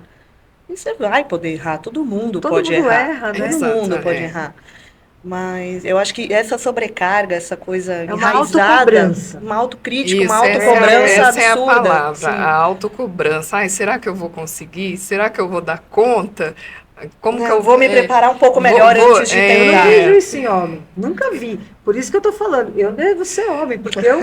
E você vai poder errar, todo mundo pode mundo errar. erra, né? Todo Exato, mundo pode errar. Mas eu acho que essa sobrecarga, essa coisa uma enraizada, autocobrança. uma autocrítica, Isso, uma autocobrança essa é a absurda. palavra, Sim. a autocobrança. Ai, será que eu vou conseguir? Será que eu vou dar conta? Como que eu vou me preparar um pouco melhor antes de Eu não tentar. vejo isso em homem. Nunca vi. Por isso que eu tô falando. Eu devo ser homem, porque eu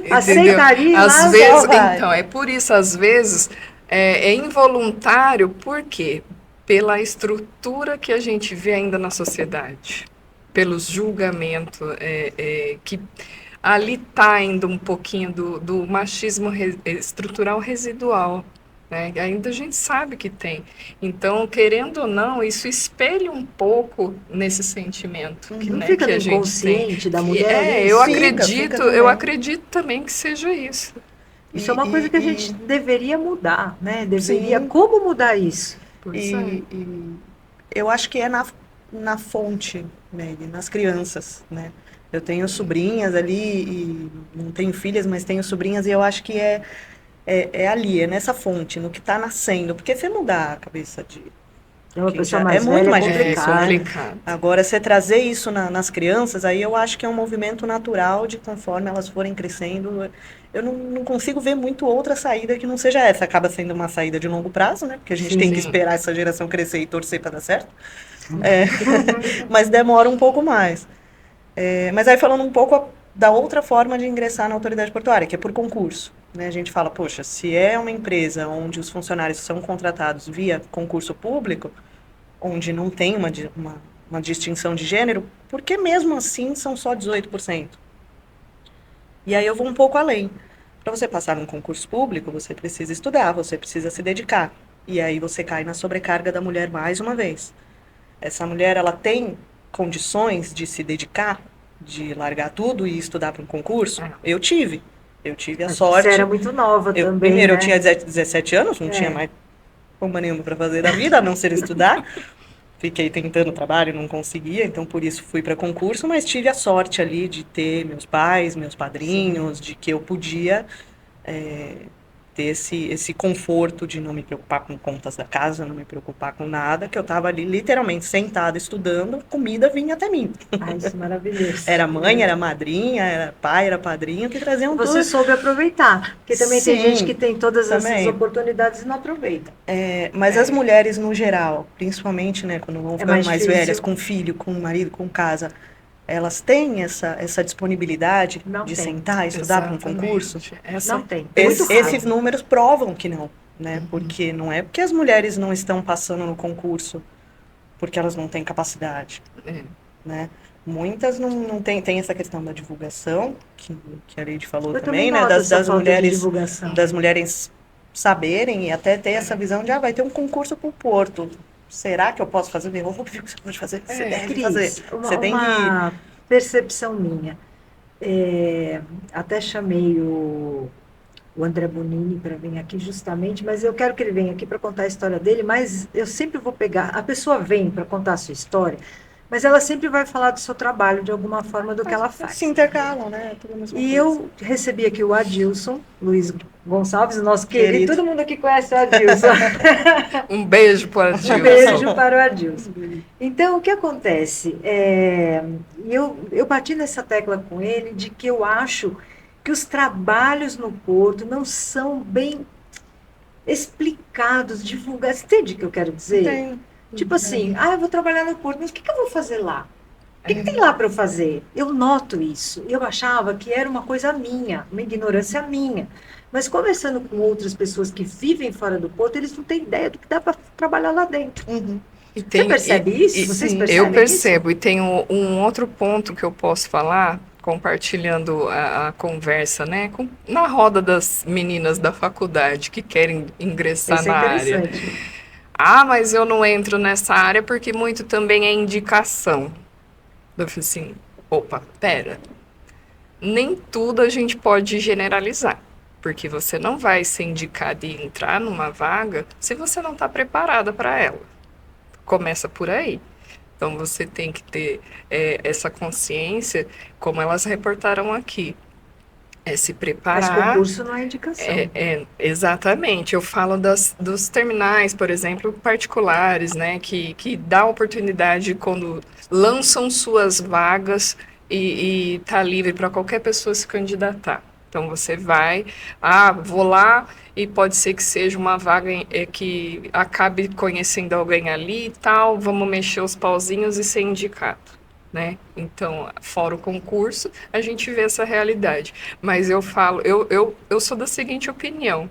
aceitaria ir Às lá vezes, só vai. então, é por isso, às vezes, é involuntário, por quê? Pela estrutura que a gente vê ainda na sociedade, pelos julgamentos, que ali está ainda um pouquinho do machismo estrutural residual, né? Ainda a gente sabe que tem. Então, querendo ou não, isso espelha um pouco nesse sentimento que, Não né, fica que no a gente tem. inconsciente da mulher É, isso? Fica eu também. acredito também que seja isso. Isso é uma coisa que a gente E- deveria mudar, né? Deveria. sim, Como mudar isso? Pois é. e eu acho que é na fonte, Meg, nas crianças, né? Eu tenho sobrinhas ali, e não tenho filhas, mas tenho sobrinhas, e eu acho que é ali, é nessa fonte, no que está nascendo. Porque você mudar a cabeça de É uma quem pessoa já é mais muito velha, é mais É difícil, né? complicado. Agora, você trazer isso nas crianças, aí eu acho que é um movimento natural de conforme elas forem crescendo. Eu não consigo ver muito outra saída que não seja essa. Acaba sendo uma saída de longo prazo, né? Porque a gente tem que Sim. esperar essa geração crescer e torcer para dar certo. É, mas demora um pouco mais. Mas aí falando um pouco da outra forma de ingressar na autoridade portuária, que é por concurso. Né? A gente fala, poxa, se é uma empresa onde os funcionários são contratados via concurso público, onde não tem uma distinção de gênero, por que mesmo assim são só 18%? E aí eu vou um pouco além. Para você passar num concurso público, você precisa estudar, você precisa se dedicar. E aí você cai na sobrecarga da mulher mais uma vez. Essa mulher, ela tem condições de se dedicar, de largar tudo e estudar para um concurso? É. Eu tive. Eu tive a Acho que você sorte. era muito nova também, Primeiro, né? eu tinha 17 anos, não tinha mais pomba nenhuma para fazer da vida, a não ser estudar. Fiquei tentando trabalho, não conseguia, então por isso fui para concurso, mas tive a sorte ali de ter meus pais, meus padrinhos, de que eu podia ter esse conforto de não me preocupar com contas da casa, não me preocupar com nada, que eu estava ali literalmente sentada estudando, comida vinha até mim. Ai, isso é maravilhoso. Era mãe, era madrinha, era pai, era padrinho, que traziam Você tudo. soube aproveitar, porque também tem Sim, gente que tem todas essas também. oportunidades e não aproveita. Mas as mulheres no geral, principalmente, né, quando vão ficando mais mais difícil. velhas, com filho, com marido, com casa, elas têm essa disponibilidade Não de tem. sentar e estudar para um Exatamente. concurso? Essa, Não tem. É muito raro. Esses números provam que não, né? Porque não é porque as mulheres não estão passando no concurso porque elas não têm capacidade, é, né? Muitas não tem essa questão da divulgação, que a Leide falou Eu também, noto né? essa Das falta de mulheres, divulgação. das mulheres saberem e até ter essa visão de, vai ter um concurso para o Porto. Será que eu posso fazer? Óbvio que você pode fazer, você deve Cris, fazer. Você tem que... uma percepção minha. Até chamei o André Bonini para vir aqui justamente, mas eu quero que ele venha aqui para contar a história dele, mas eu sempre vou pegar, a pessoa vem para contar a sua história, mas ela sempre vai falar do seu trabalho, de alguma forma, do que ela faz. Se intercalam, né? Tudo a mesma E coisa. eu recebi aqui o Adilson, Luiz Gonçalves, nosso querido, Querido. todo mundo aqui conhece o Adilson. um beijo para o Um beijo para o Adilson. Então, o que acontece? Eu bati nessa tecla com ele de que eu acho que os trabalhos no Porto não são bem explicados, divulgados. Entende o que eu quero dizer? Tem. Tipo assim, eu vou trabalhar no Porto, mas o que eu vou fazer lá? O que tem lá para eu fazer? Eu noto isso. Eu achava que era uma coisa minha, uma ignorância minha. Mas conversando com outras pessoas que vivem fora do Porto, eles não têm ideia do que dá para trabalhar lá dentro. Uhum. E Você percebe isso? Vocês sim, percebem eu percebo. E tem um outro ponto que eu posso falar, compartilhando a conversa, né? Na roda das meninas da faculdade que querem ingressar Isso é na área. interessante. Mas eu não entro nessa área porque muito também é indicação. Eu falei assim, opa, pera. Nem tudo a gente pode generalizar. Porque você não vai ser indicada e entrar numa vaga se você não está preparada para ela. Começa por aí. Então, você tem que ter essa consciência, como elas reportaram aqui. Se Mas preparar. concurso não é indicação. Exatamente. Eu falo dos terminais, por exemplo, particulares, né? Que dá oportunidade quando lançam suas vagas e tá livre para qualquer pessoa se candidatar. Então, você vai, vou lá e pode ser que seja uma vaga que acabe conhecendo alguém ali e tal, vamos mexer os pauzinhos e ser indicado, né? Então, fora o concurso, a gente vê essa realidade. Mas eu falo, eu sou da seguinte opinião,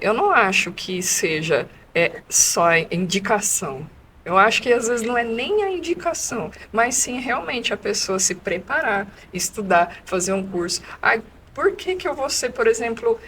eu não acho que seja só indicação. Eu acho que às vezes não é nem a indicação, mas sim realmente a pessoa se preparar, estudar, fazer um curso. Por que que eu vou ser, por exemplo,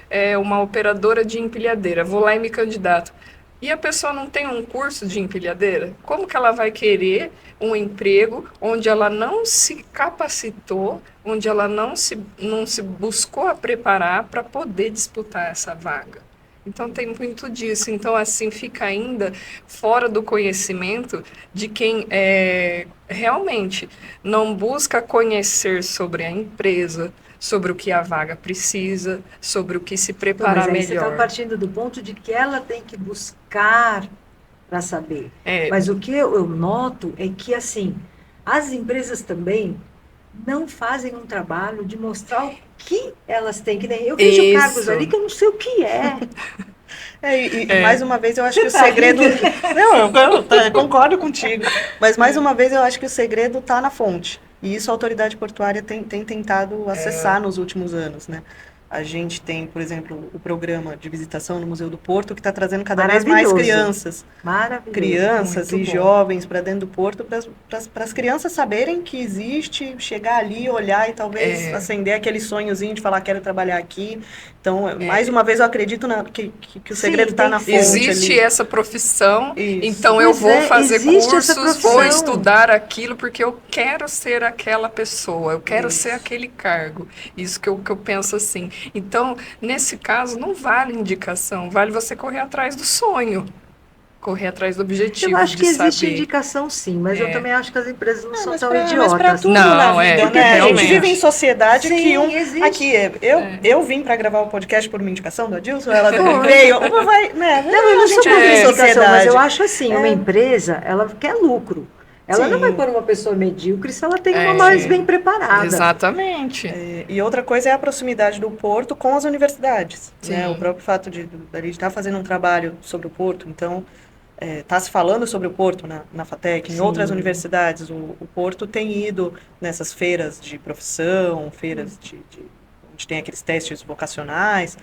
uma operadora de empilhadeira? Vou lá e me candidato. E a pessoa não tem um curso de empilhadeira? Como que ela vai querer um emprego onde ela não se capacitou, onde ela não se buscou a preparar para poder disputar essa vaga? Então tem muito disso. Então, assim, fica ainda fora do conhecimento de quem realmente não busca conhecer sobre a empresa, sobre o que a vaga precisa, sobre o que se Não, mas preparar aí você está melhor. partindo do ponto de que ela tem que buscar para saber. É, Mas o que eu noto é que, assim, as empresas também não fazem um trabalho de mostrar o que elas têm que ter. Eu vejo cargos isso. ali que eu não sei o que é. E mais uma vez eu acho que o Você tá segredo. rindo? Não, eu concordo contigo. Mas mais uma vez eu acho que o segredo está na fonte. E isso a autoridade portuária tem tentado acessar nos últimos anos, né? A gente tem, por exemplo, o programa de visitação no Museu do Porto, que está trazendo cada vez mais Maravilhoso. crianças. Maravilhoso. Crianças Muito e bom. jovens para dentro do porto, para as crianças saberem que existe, chegar ali, olhar e talvez acender aquele sonhozinho de falar, quero trabalhar aqui. Então, mais uma vez, eu acredito que o Sim, segredo está tem na que fonte ser. Existe ali. essa profissão, Isso. então eu Pois vou é, fazer existe essa cursos, vou profissão. estudar aquilo, porque eu quero ser aquela pessoa, eu quero Isso. ser aquele cargo. Isso que eu penso assim. Então, nesse caso, não vale indicação, vale você correr atrás do sonho, correr atrás do Eu objetivo acho de que existe saber. indicação, sim, mas eu também acho que as empresas não são Mas tão mas para idiotas. tudo Não, na vida, Porque né? A gente realmente. vive em sociedade Sim, que existe. Aqui, eu vim para gravar o podcast por uma indicação da Dilson, ela Foi. veio. Uma vai, né? Não, eu não a sou gente contra vive a em indicação, mas eu sociedade. acho assim, uma empresa, ela quer lucro. Ela não vai Sim. pôr uma pessoa medíocre se ela tem uma É, mais bem preparada. Exatamente. E outra coisa é a proximidade do porto com as universidades, né? Sim. O próprio fato de a gente estar fazendo um trabalho sobre o porto, então está se falando sobre o porto na FATEC, em Sim. outras universidades, o porto tem ido nessas feiras de profissão, feiras onde tem aqueles testes vocacionais.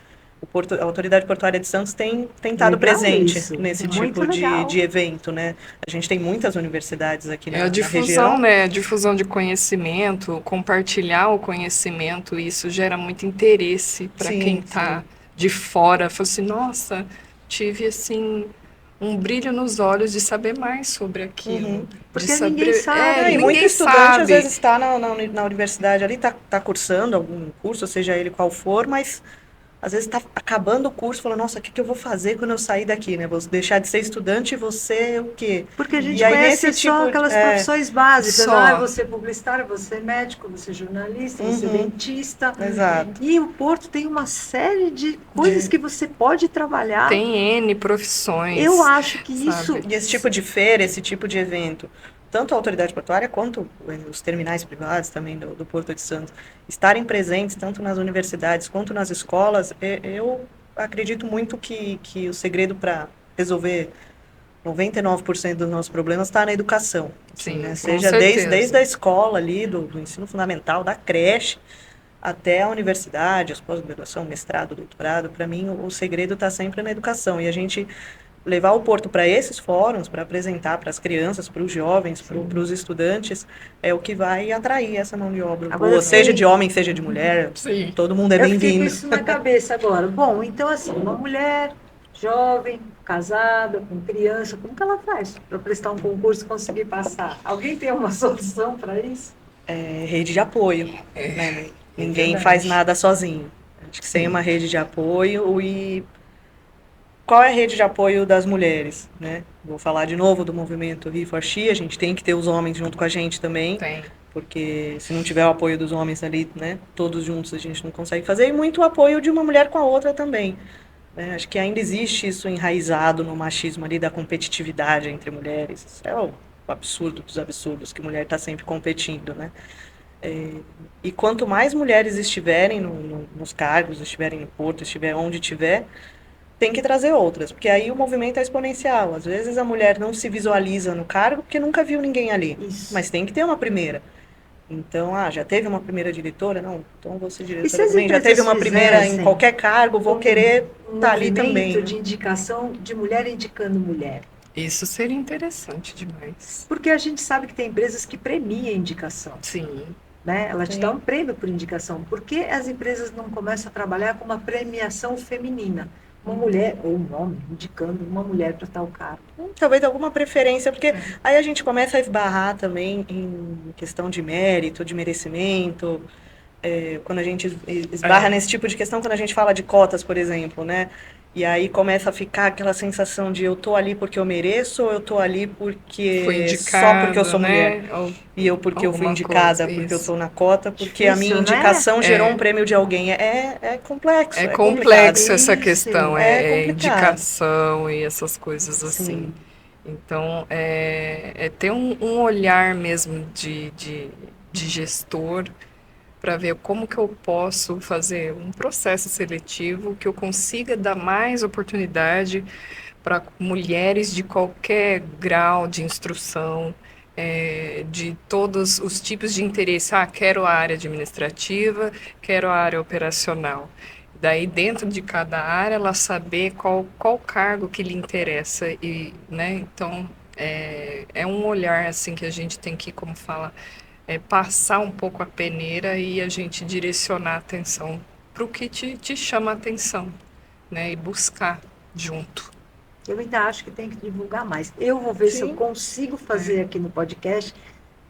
A Autoridade Portuária de Santos tem estado Legal presente isso. nesse Muito tipo legal. de evento, né? A gente tem muitas universidades aqui É a na difusão, região. né? A difusão de conhecimento, compartilhar o conhecimento, isso gera muito interesse para Sim, quem está de fora. Fala assim, nossa, tive assim um brilho nos olhos de saber mais sobre aquilo. Uhum. Porque ninguém sabe. E muito ninguém estudante, sabe. às vezes, está na universidade ali, está cursando algum curso, seja ele qual for, mas às vezes está acabando o curso, falando, nossa, o que eu vou fazer quando eu sair daqui, né? Vou deixar de ser estudante e você o quê? Porque a gente E aí, conhece nesse só tipo aquelas de- profissões básicas. Só. Ah, você é publicitário, você é médico, você é jornalista, você é Uhum. dentista. Exato. E o Porto tem uma série de coisas que você pode trabalhar. Tem N profissões. Eu acho que sabe? isso... E esse tipo de feira, esse tipo de evento, tanto a autoridade portuária quanto os terminais privados também do Porto de Santos, estarem presentes tanto nas universidades quanto nas escolas, eu acredito muito que o segredo para resolver 99% dos nossos problemas está na educação. Sim, né? com Seja certeza. desde a escola ali, do ensino fundamental, da creche, até a universidade, as pós-graduação, mestrado, doutorado. Para mim, o segredo está sempre na educação. E a gente levar o Porto para esses fóruns, para apresentar para as crianças, para os jovens, para os estudantes, é o que vai atrair essa mão de obra Agora, boa, eu fiquei- seja de homem, seja de mulher, Sim. todo mundo é Eu fiquei com bem-vindo. isso na cabeça agora. Bom, então assim, uma mulher jovem, casada, com criança, como que ela faz para prestar um concurso e conseguir passar? Alguém tem uma solução para isso? Rede de apoio, né? Ninguém verdade. faz nada sozinho. Acho que sem uma rede de apoio e qual é a rede de apoio das mulheres, né? Vou falar de novo do movimento He for She, a gente tem que ter os homens junto com a gente também, Tem. porque se não tiver o apoio dos homens ali, né, todos juntos a gente não consegue fazer, e muito apoio de uma mulher com a outra também. Né? Acho que ainda existe isso enraizado no machismo ali da competitividade entre mulheres. Isso é o absurdo dos absurdos, que mulher está sempre competindo, né? E quanto mais mulheres estiverem nos cargos, estiverem no porto, estiver onde estiver, tem que trazer outras, porque aí o movimento é exponencial. Às vezes a mulher não se visualiza no cargo porque nunca viu ninguém ali, Isso. mas tem que ter uma primeira. Então, já teve uma primeira diretora? Não, então vou ser E se diretora as também. Já empresas teve uma primeira em fizessem qualquer cargo, vou querer estar ali movimento também. de indicação de mulher indicando mulher. Isso seria interessante demais. Porque a gente sabe que tem empresas que premiam a indicação. Sim. né? Ela te Sim. dá um prêmio por indicação. Por que as empresas não começam a trabalhar com uma premiação feminina? Uma mulher, ou um homem, indicando uma mulher para tal cargo. Talvez alguma preferência, porque aí a gente começa a esbarrar também em questão de mérito, de merecimento. Quando a gente esbarra nesse tipo de questão, quando a gente fala de cotas, por exemplo, né? E aí começa a ficar aquela sensação de eu tô ali porque eu mereço ou eu tô ali porque Foi só porque eu indicado, sou mulher. né? Ou E eu porque eu fui alguma indicada, coisa, porque eu isso. tô na cota, porque a minha Difícil, né? indicação gerou É. um prêmio de alguém. É complexo, É é complicado. complexo essa Isso. questão, É é complicado. indicação e essas coisas assim. Sim. Então, é ter um olhar mesmo de gestor para ver como que eu posso fazer um processo seletivo que eu consiga dar mais oportunidade para mulheres de qualquer grau de instrução, de todos os tipos de interesse. Ah, quero a área administrativa, quero a área operacional. Daí, dentro de cada área, ela saber qual cargo que lhe interessa. E, né, então, é um olhar assim que a gente tem que, como fala, passar um pouco a peneira e a gente direcionar a atenção para o que te chama a atenção, né, e buscar junto. Eu ainda acho que tem que divulgar mais. Eu vou ver se eu Sim. consigo fazer aqui no podcast,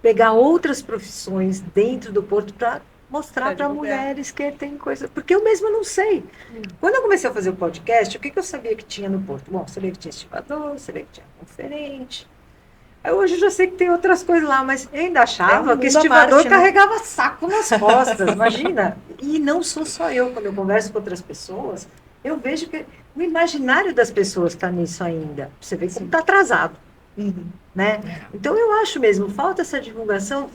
pegar outras profissões dentro do Porto para mostrar Pra para divulgar. mulheres que tem coisa. Porque eu mesma não sei. Quando eu comecei a fazer o podcast, o que eu sabia que tinha no Porto? Bom, sabia que tinha estivador, sabia que tinha conferente. Aí hoje eu já sei que tem outras coisas lá, mas eu ainda achava É um que mundo à estivador parte, né? carregava saco nas costas, imagina. E não sou só eu, quando eu converso com outras pessoas, eu vejo que o imaginário das pessoas está nisso ainda. Você vê como está atrasado, Uhum. né? Então eu acho mesmo, falta essa divulgação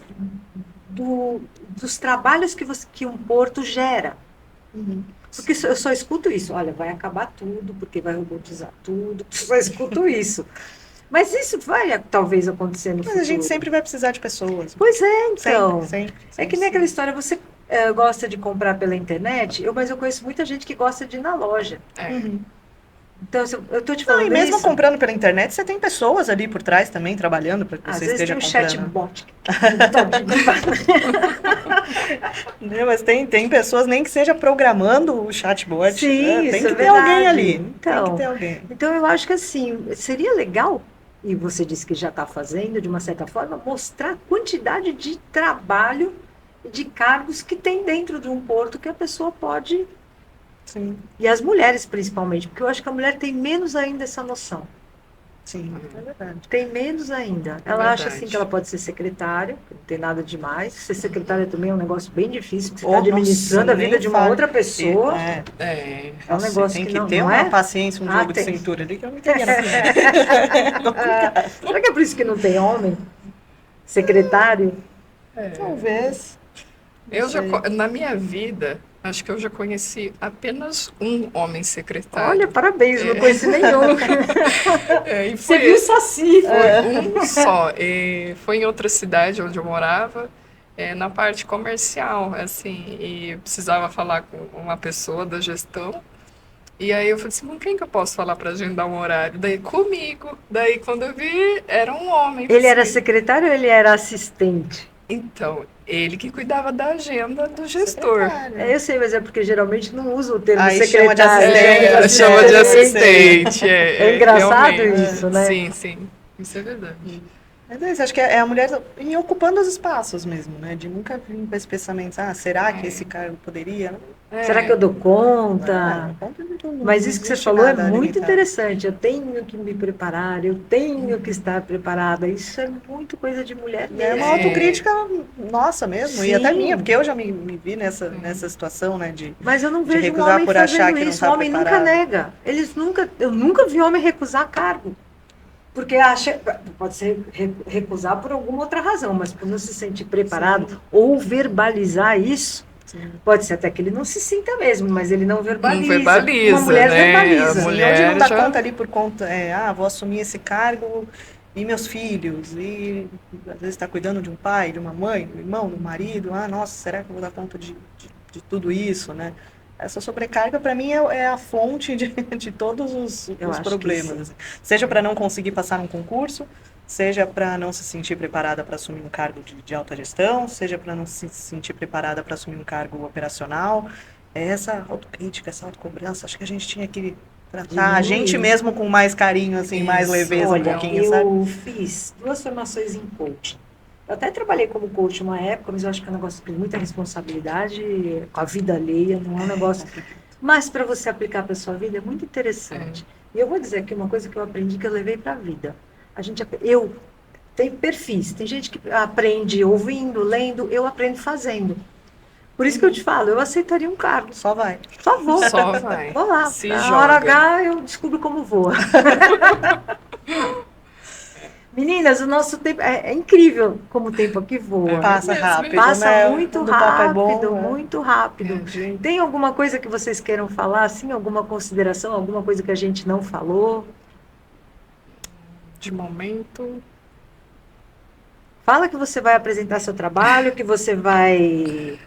dos trabalhos que um porto gera. Uhum. Porque eu só escuto isso, olha, vai acabar tudo, porque vai robotizar tudo, só escuto isso. Mas isso vai talvez acontecer no Mas futuro. a gente sempre vai precisar de pessoas. Pois é, então. Sempre. É que nem aquela história, você gosta de comprar pela internet, mas eu conheço muita gente que gosta de ir na loja. Uhum. Então, eu tô te Não, falando e mesmo isso, comprando pela internet, você tem pessoas ali por trás também trabalhando para que às você vezes tem esteja um comprando. chatbot. Né, mas tem pessoas nem que seja programando o chatbot. Sim, Né? Tem isso que é ter alguém verdade. ali. Tem Então, que ter alguém. Então, eu acho que assim, seria legal, e você disse que já está fazendo, de uma certa forma, mostrar a quantidade de trabalho, de cargos que tem dentro de um porto que a pessoa pode. Sim, E as mulheres, principalmente, porque eu acho que a mulher tem menos ainda essa noção. sim, é verdade. Tem menos ainda. Ela Verdade. acha assim que ela pode ser secretária, que não tem nada demais. Ser secretária também é um negócio bem difícil, porque você está Oh, administrando nossa, a vida nem de uma fale. outra pessoa. É, É, É um nossa, negócio tem que que não, ter não uma é? paciência, um jogo de tem. cintura ali que eu não entendi. Será que é por isso que não tem homem? Secretário? Talvez. eu já, sei. na minha vida, acho que eu já conheci apenas um homem secretário. Olha, parabéns, não conheci nenhum. E Você foi viu só Saci. Foi um só. E foi em outra cidade onde eu morava, na parte comercial, assim, e eu precisava falar com uma pessoa da gestão. E aí eu falei assim, com quem que eu posso falar para agendar um horário? Daí comigo. Daí quando eu vi, era um homem. Ele era Assim. secretário ou ele era assistente? Então, ele que cuidava da agenda do gestor. Eu sei, mas é porque geralmente não usa o termo Aí chama de secretário. assistente. Ela chama de assistente. É engraçado realmente. isso, né? Sim, sim. Isso é verdade. Mas é isso, acho que é a mulher em ocupando os espaços mesmo, né? De nunca vir com esse pensamento, será que esse cargo poderia? Será que eu dou conta? Não Mas isso que você existe falou é nada muito limitado. interessante. Eu tenho que me preparar, eu tenho que estar preparada. Isso é muito coisa de mulher É mesmo. uma autocrítica nossa mesmo, e até Sim. minha, porque eu já me vi nessa situação, né? Mas eu não de vejo um recusar homem por achar fazendo que não isso. tá O homem nunca preparado. nega. Eu nunca vi homem recusar cargo. Porque acha, pode ser recusar por alguma outra razão, mas por não se sentir preparado ou verbalizar isso, Sim. pode ser até que ele não se sinta mesmo, mas ele não verbaliza. Não verbaliza, Uma mulher né? verbaliza. A E mulher hoje não dá já- conta ali por conta, vou assumir esse cargo e meus filhos, e às vezes está cuidando de um pai, de uma mãe, do irmão, do marido, nossa, será que eu vou dar conta de tudo isso, né? Essa sobrecarga, para mim, é a fonte de todos os Eu acho que problemas. Seja para não conseguir passar num concurso, seja para não se sentir preparada para assumir um cargo de alta gestão, seja para não se sentir preparada para assumir um cargo operacional. Essa autocrítica, essa autocobrança, acho que a gente tinha que tratar a gente mesmo com mais carinho, assim, mais leveza um pouquinho, eu sabe? fiz 2 formações em coaching. Eu até trabalhei como coach uma época, mas eu acho que é um negócio de muita responsabilidade com a vida alheia, não é um negócio... Mas para você aplicar para a sua vida é muito interessante. E eu vou dizer aqui uma coisa que eu aprendi, que eu levei para a vida. Eu tenho perfis, tem gente que aprende ouvindo, lendo, eu aprendo fazendo. Por isso que eu te falo, eu aceitaria um cargo. Só vai. Só vou. Só vai. Vou lá. Se Na joga. hora H eu descubro como voa. Meninas, o nosso tempo é incrível como o tempo aqui voa. Passa rápido, Passa né? muito Quando o papo é bom, rápido, né? muito rápido. Gente, Tem alguma coisa que vocês queiram falar, assim, alguma consideração, alguma coisa que a gente não falou? de momento, Fala que você vai apresentar seu trabalho, que você vai...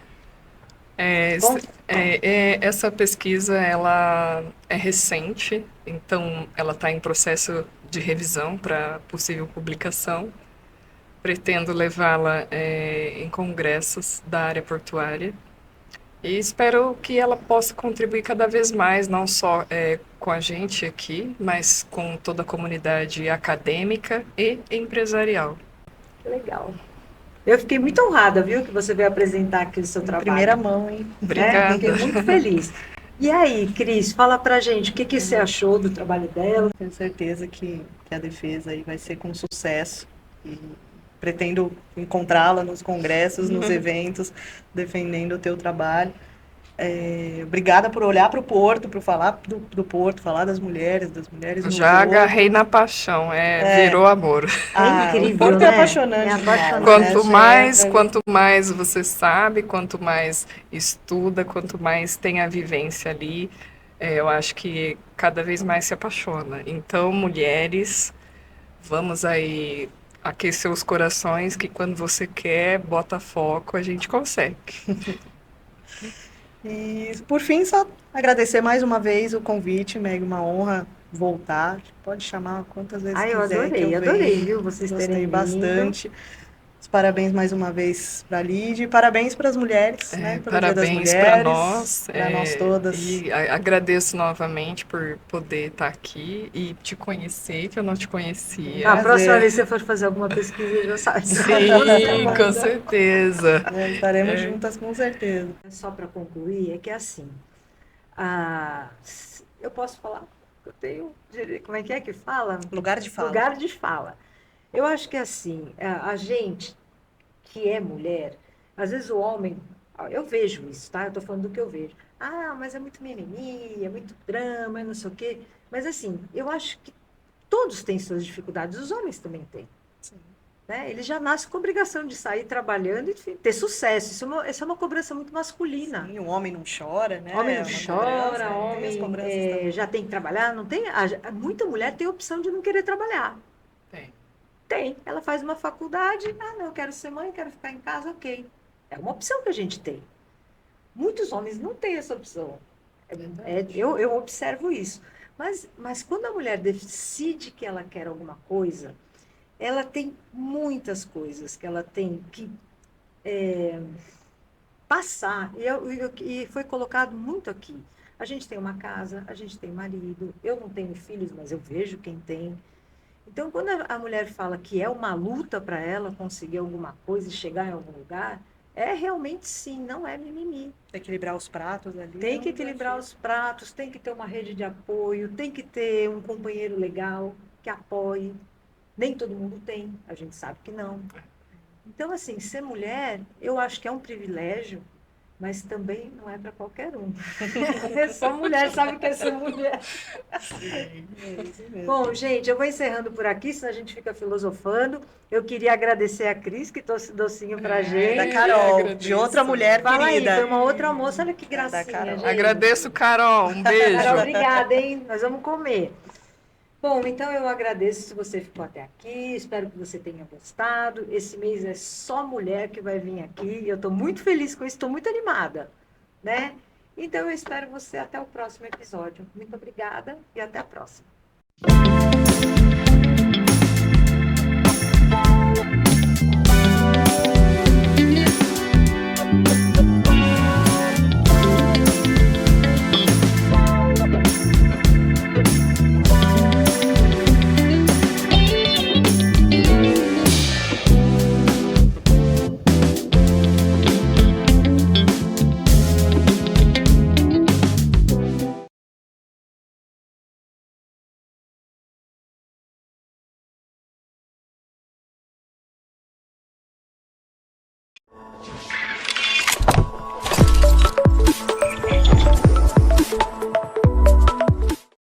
Bom. essa pesquisa ela é recente, então ela está em processo de revisão para possível publicação. Pretendo levá-la em congressos da área portuária e espero que ela possa contribuir cada vez mais, não só com a gente aqui, mas com toda a comunidade acadêmica e empresarial. Que legal. Eu fiquei muito honrada, viu, que você veio apresentar aqui o seu Em trabalho. primeira mão, hein? Obrigada. Fiquei muito feliz. E aí, Cris, fala pra gente, o que você achou do trabalho dela? Tenho certeza que a defesa aí vai ser com sucesso. E pretendo encontrá-la nos congressos, nos eventos, defendendo o teu trabalho. Obrigada por olhar para o Porto, por falar do Porto, falar das mulheres no Já Porto. agarrei na paixão, virou amor. É incrível, o Porto né? é apaixonante. É apaixonante. demais, Quanto mais você sabe, quanto mais estuda, quanto mais tem a vivência ali, eu acho que cada vez mais se apaixona. Então, mulheres, vamos aí aquecer os corações, que quando você quer, bota foco, a gente consegue. E, por fim, só agradecer mais uma vez o convite, Meg, uma honra voltar. Pode chamar quantas vezes Ai, eu quiser. adorei, viu, vocês terem Gostei vindo. bastante. Parabéns mais uma vez para a Lid, parabéns para as mulheres, né? Pelo Dia das Parabéns para Mulheres, nós. para nós todas. E agradeço novamente por poder estar aqui e te conhecer, que eu não te conhecia. A próxima vez que você for fazer alguma pesquisa, já sabe. Sim, com certeza. Estaremos juntas com certeza. Só para concluir, é que assim, eu posso falar, eu tenho, como é que fala? Lugar de fala. Lugar de fala. Eu acho que assim, a gente que é mulher, às vezes o homem, eu vejo isso, tá? Eu tô falando do que eu vejo. Mas é muito mimimi, é muito drama, é não sei o quê. Mas assim, eu acho que todos têm suas dificuldades, os homens também têm. Sim. Né? Eles já nascem com a obrigação de sair trabalhando e ter sucesso. Isso é uma cobrança muito masculina. Sim, o homem não chora, né? Homem É não uma chora, cobrança, tem as cobranças também. já tem que trabalhar, não tem? Muita mulher tem a opção de não querer trabalhar. Tem. Ela faz uma faculdade, não, eu quero ser mãe, quero ficar em casa, ok. É uma opção que a gente tem. Muitos homens não têm essa opção. Eu observo isso. Mas quando a mulher decide que ela quer alguma coisa, ela tem muitas coisas que ela tem que passar. E foi colocado muito aqui. A gente tem uma casa, a gente tem marido. Eu não tenho filhos, mas eu vejo quem tem. Então, quando a mulher fala que é uma luta para ela conseguir alguma coisa e chegar em algum lugar, realmente sim, não é mimimi. Tem que equilibrar os pratos ali. Tem que equilibrar os pratos, tem que ter uma rede de apoio, tem que ter um companheiro legal que apoie. Nem todo mundo tem, a gente sabe que não. Então, assim, ser mulher, eu acho que é um privilégio, mas também não é para qualquer um. Só mulher sabe o que é ser mulher. Sim, é isso mesmo. Bom, gente, eu vou encerrando por aqui, senão a gente fica filosofando. Eu queria agradecer a Cris, que trouxe docinho pra gente. Da Carol, agradeço. de outra mulher Fala querida. aí, foi uma outra moça, olha que gracinha, Carol. gente. Agradeço, Carol. Um beijo. Carol, obrigada, hein? Nós vamos comer. Bom, então eu agradeço se você ficou até aqui, espero que você tenha gostado. Esse mês é só mulher que vai vir aqui e eu estou muito feliz com isso, estou muito animada, né? Então eu espero você até o próximo episódio. Muito obrigada e até a próxima.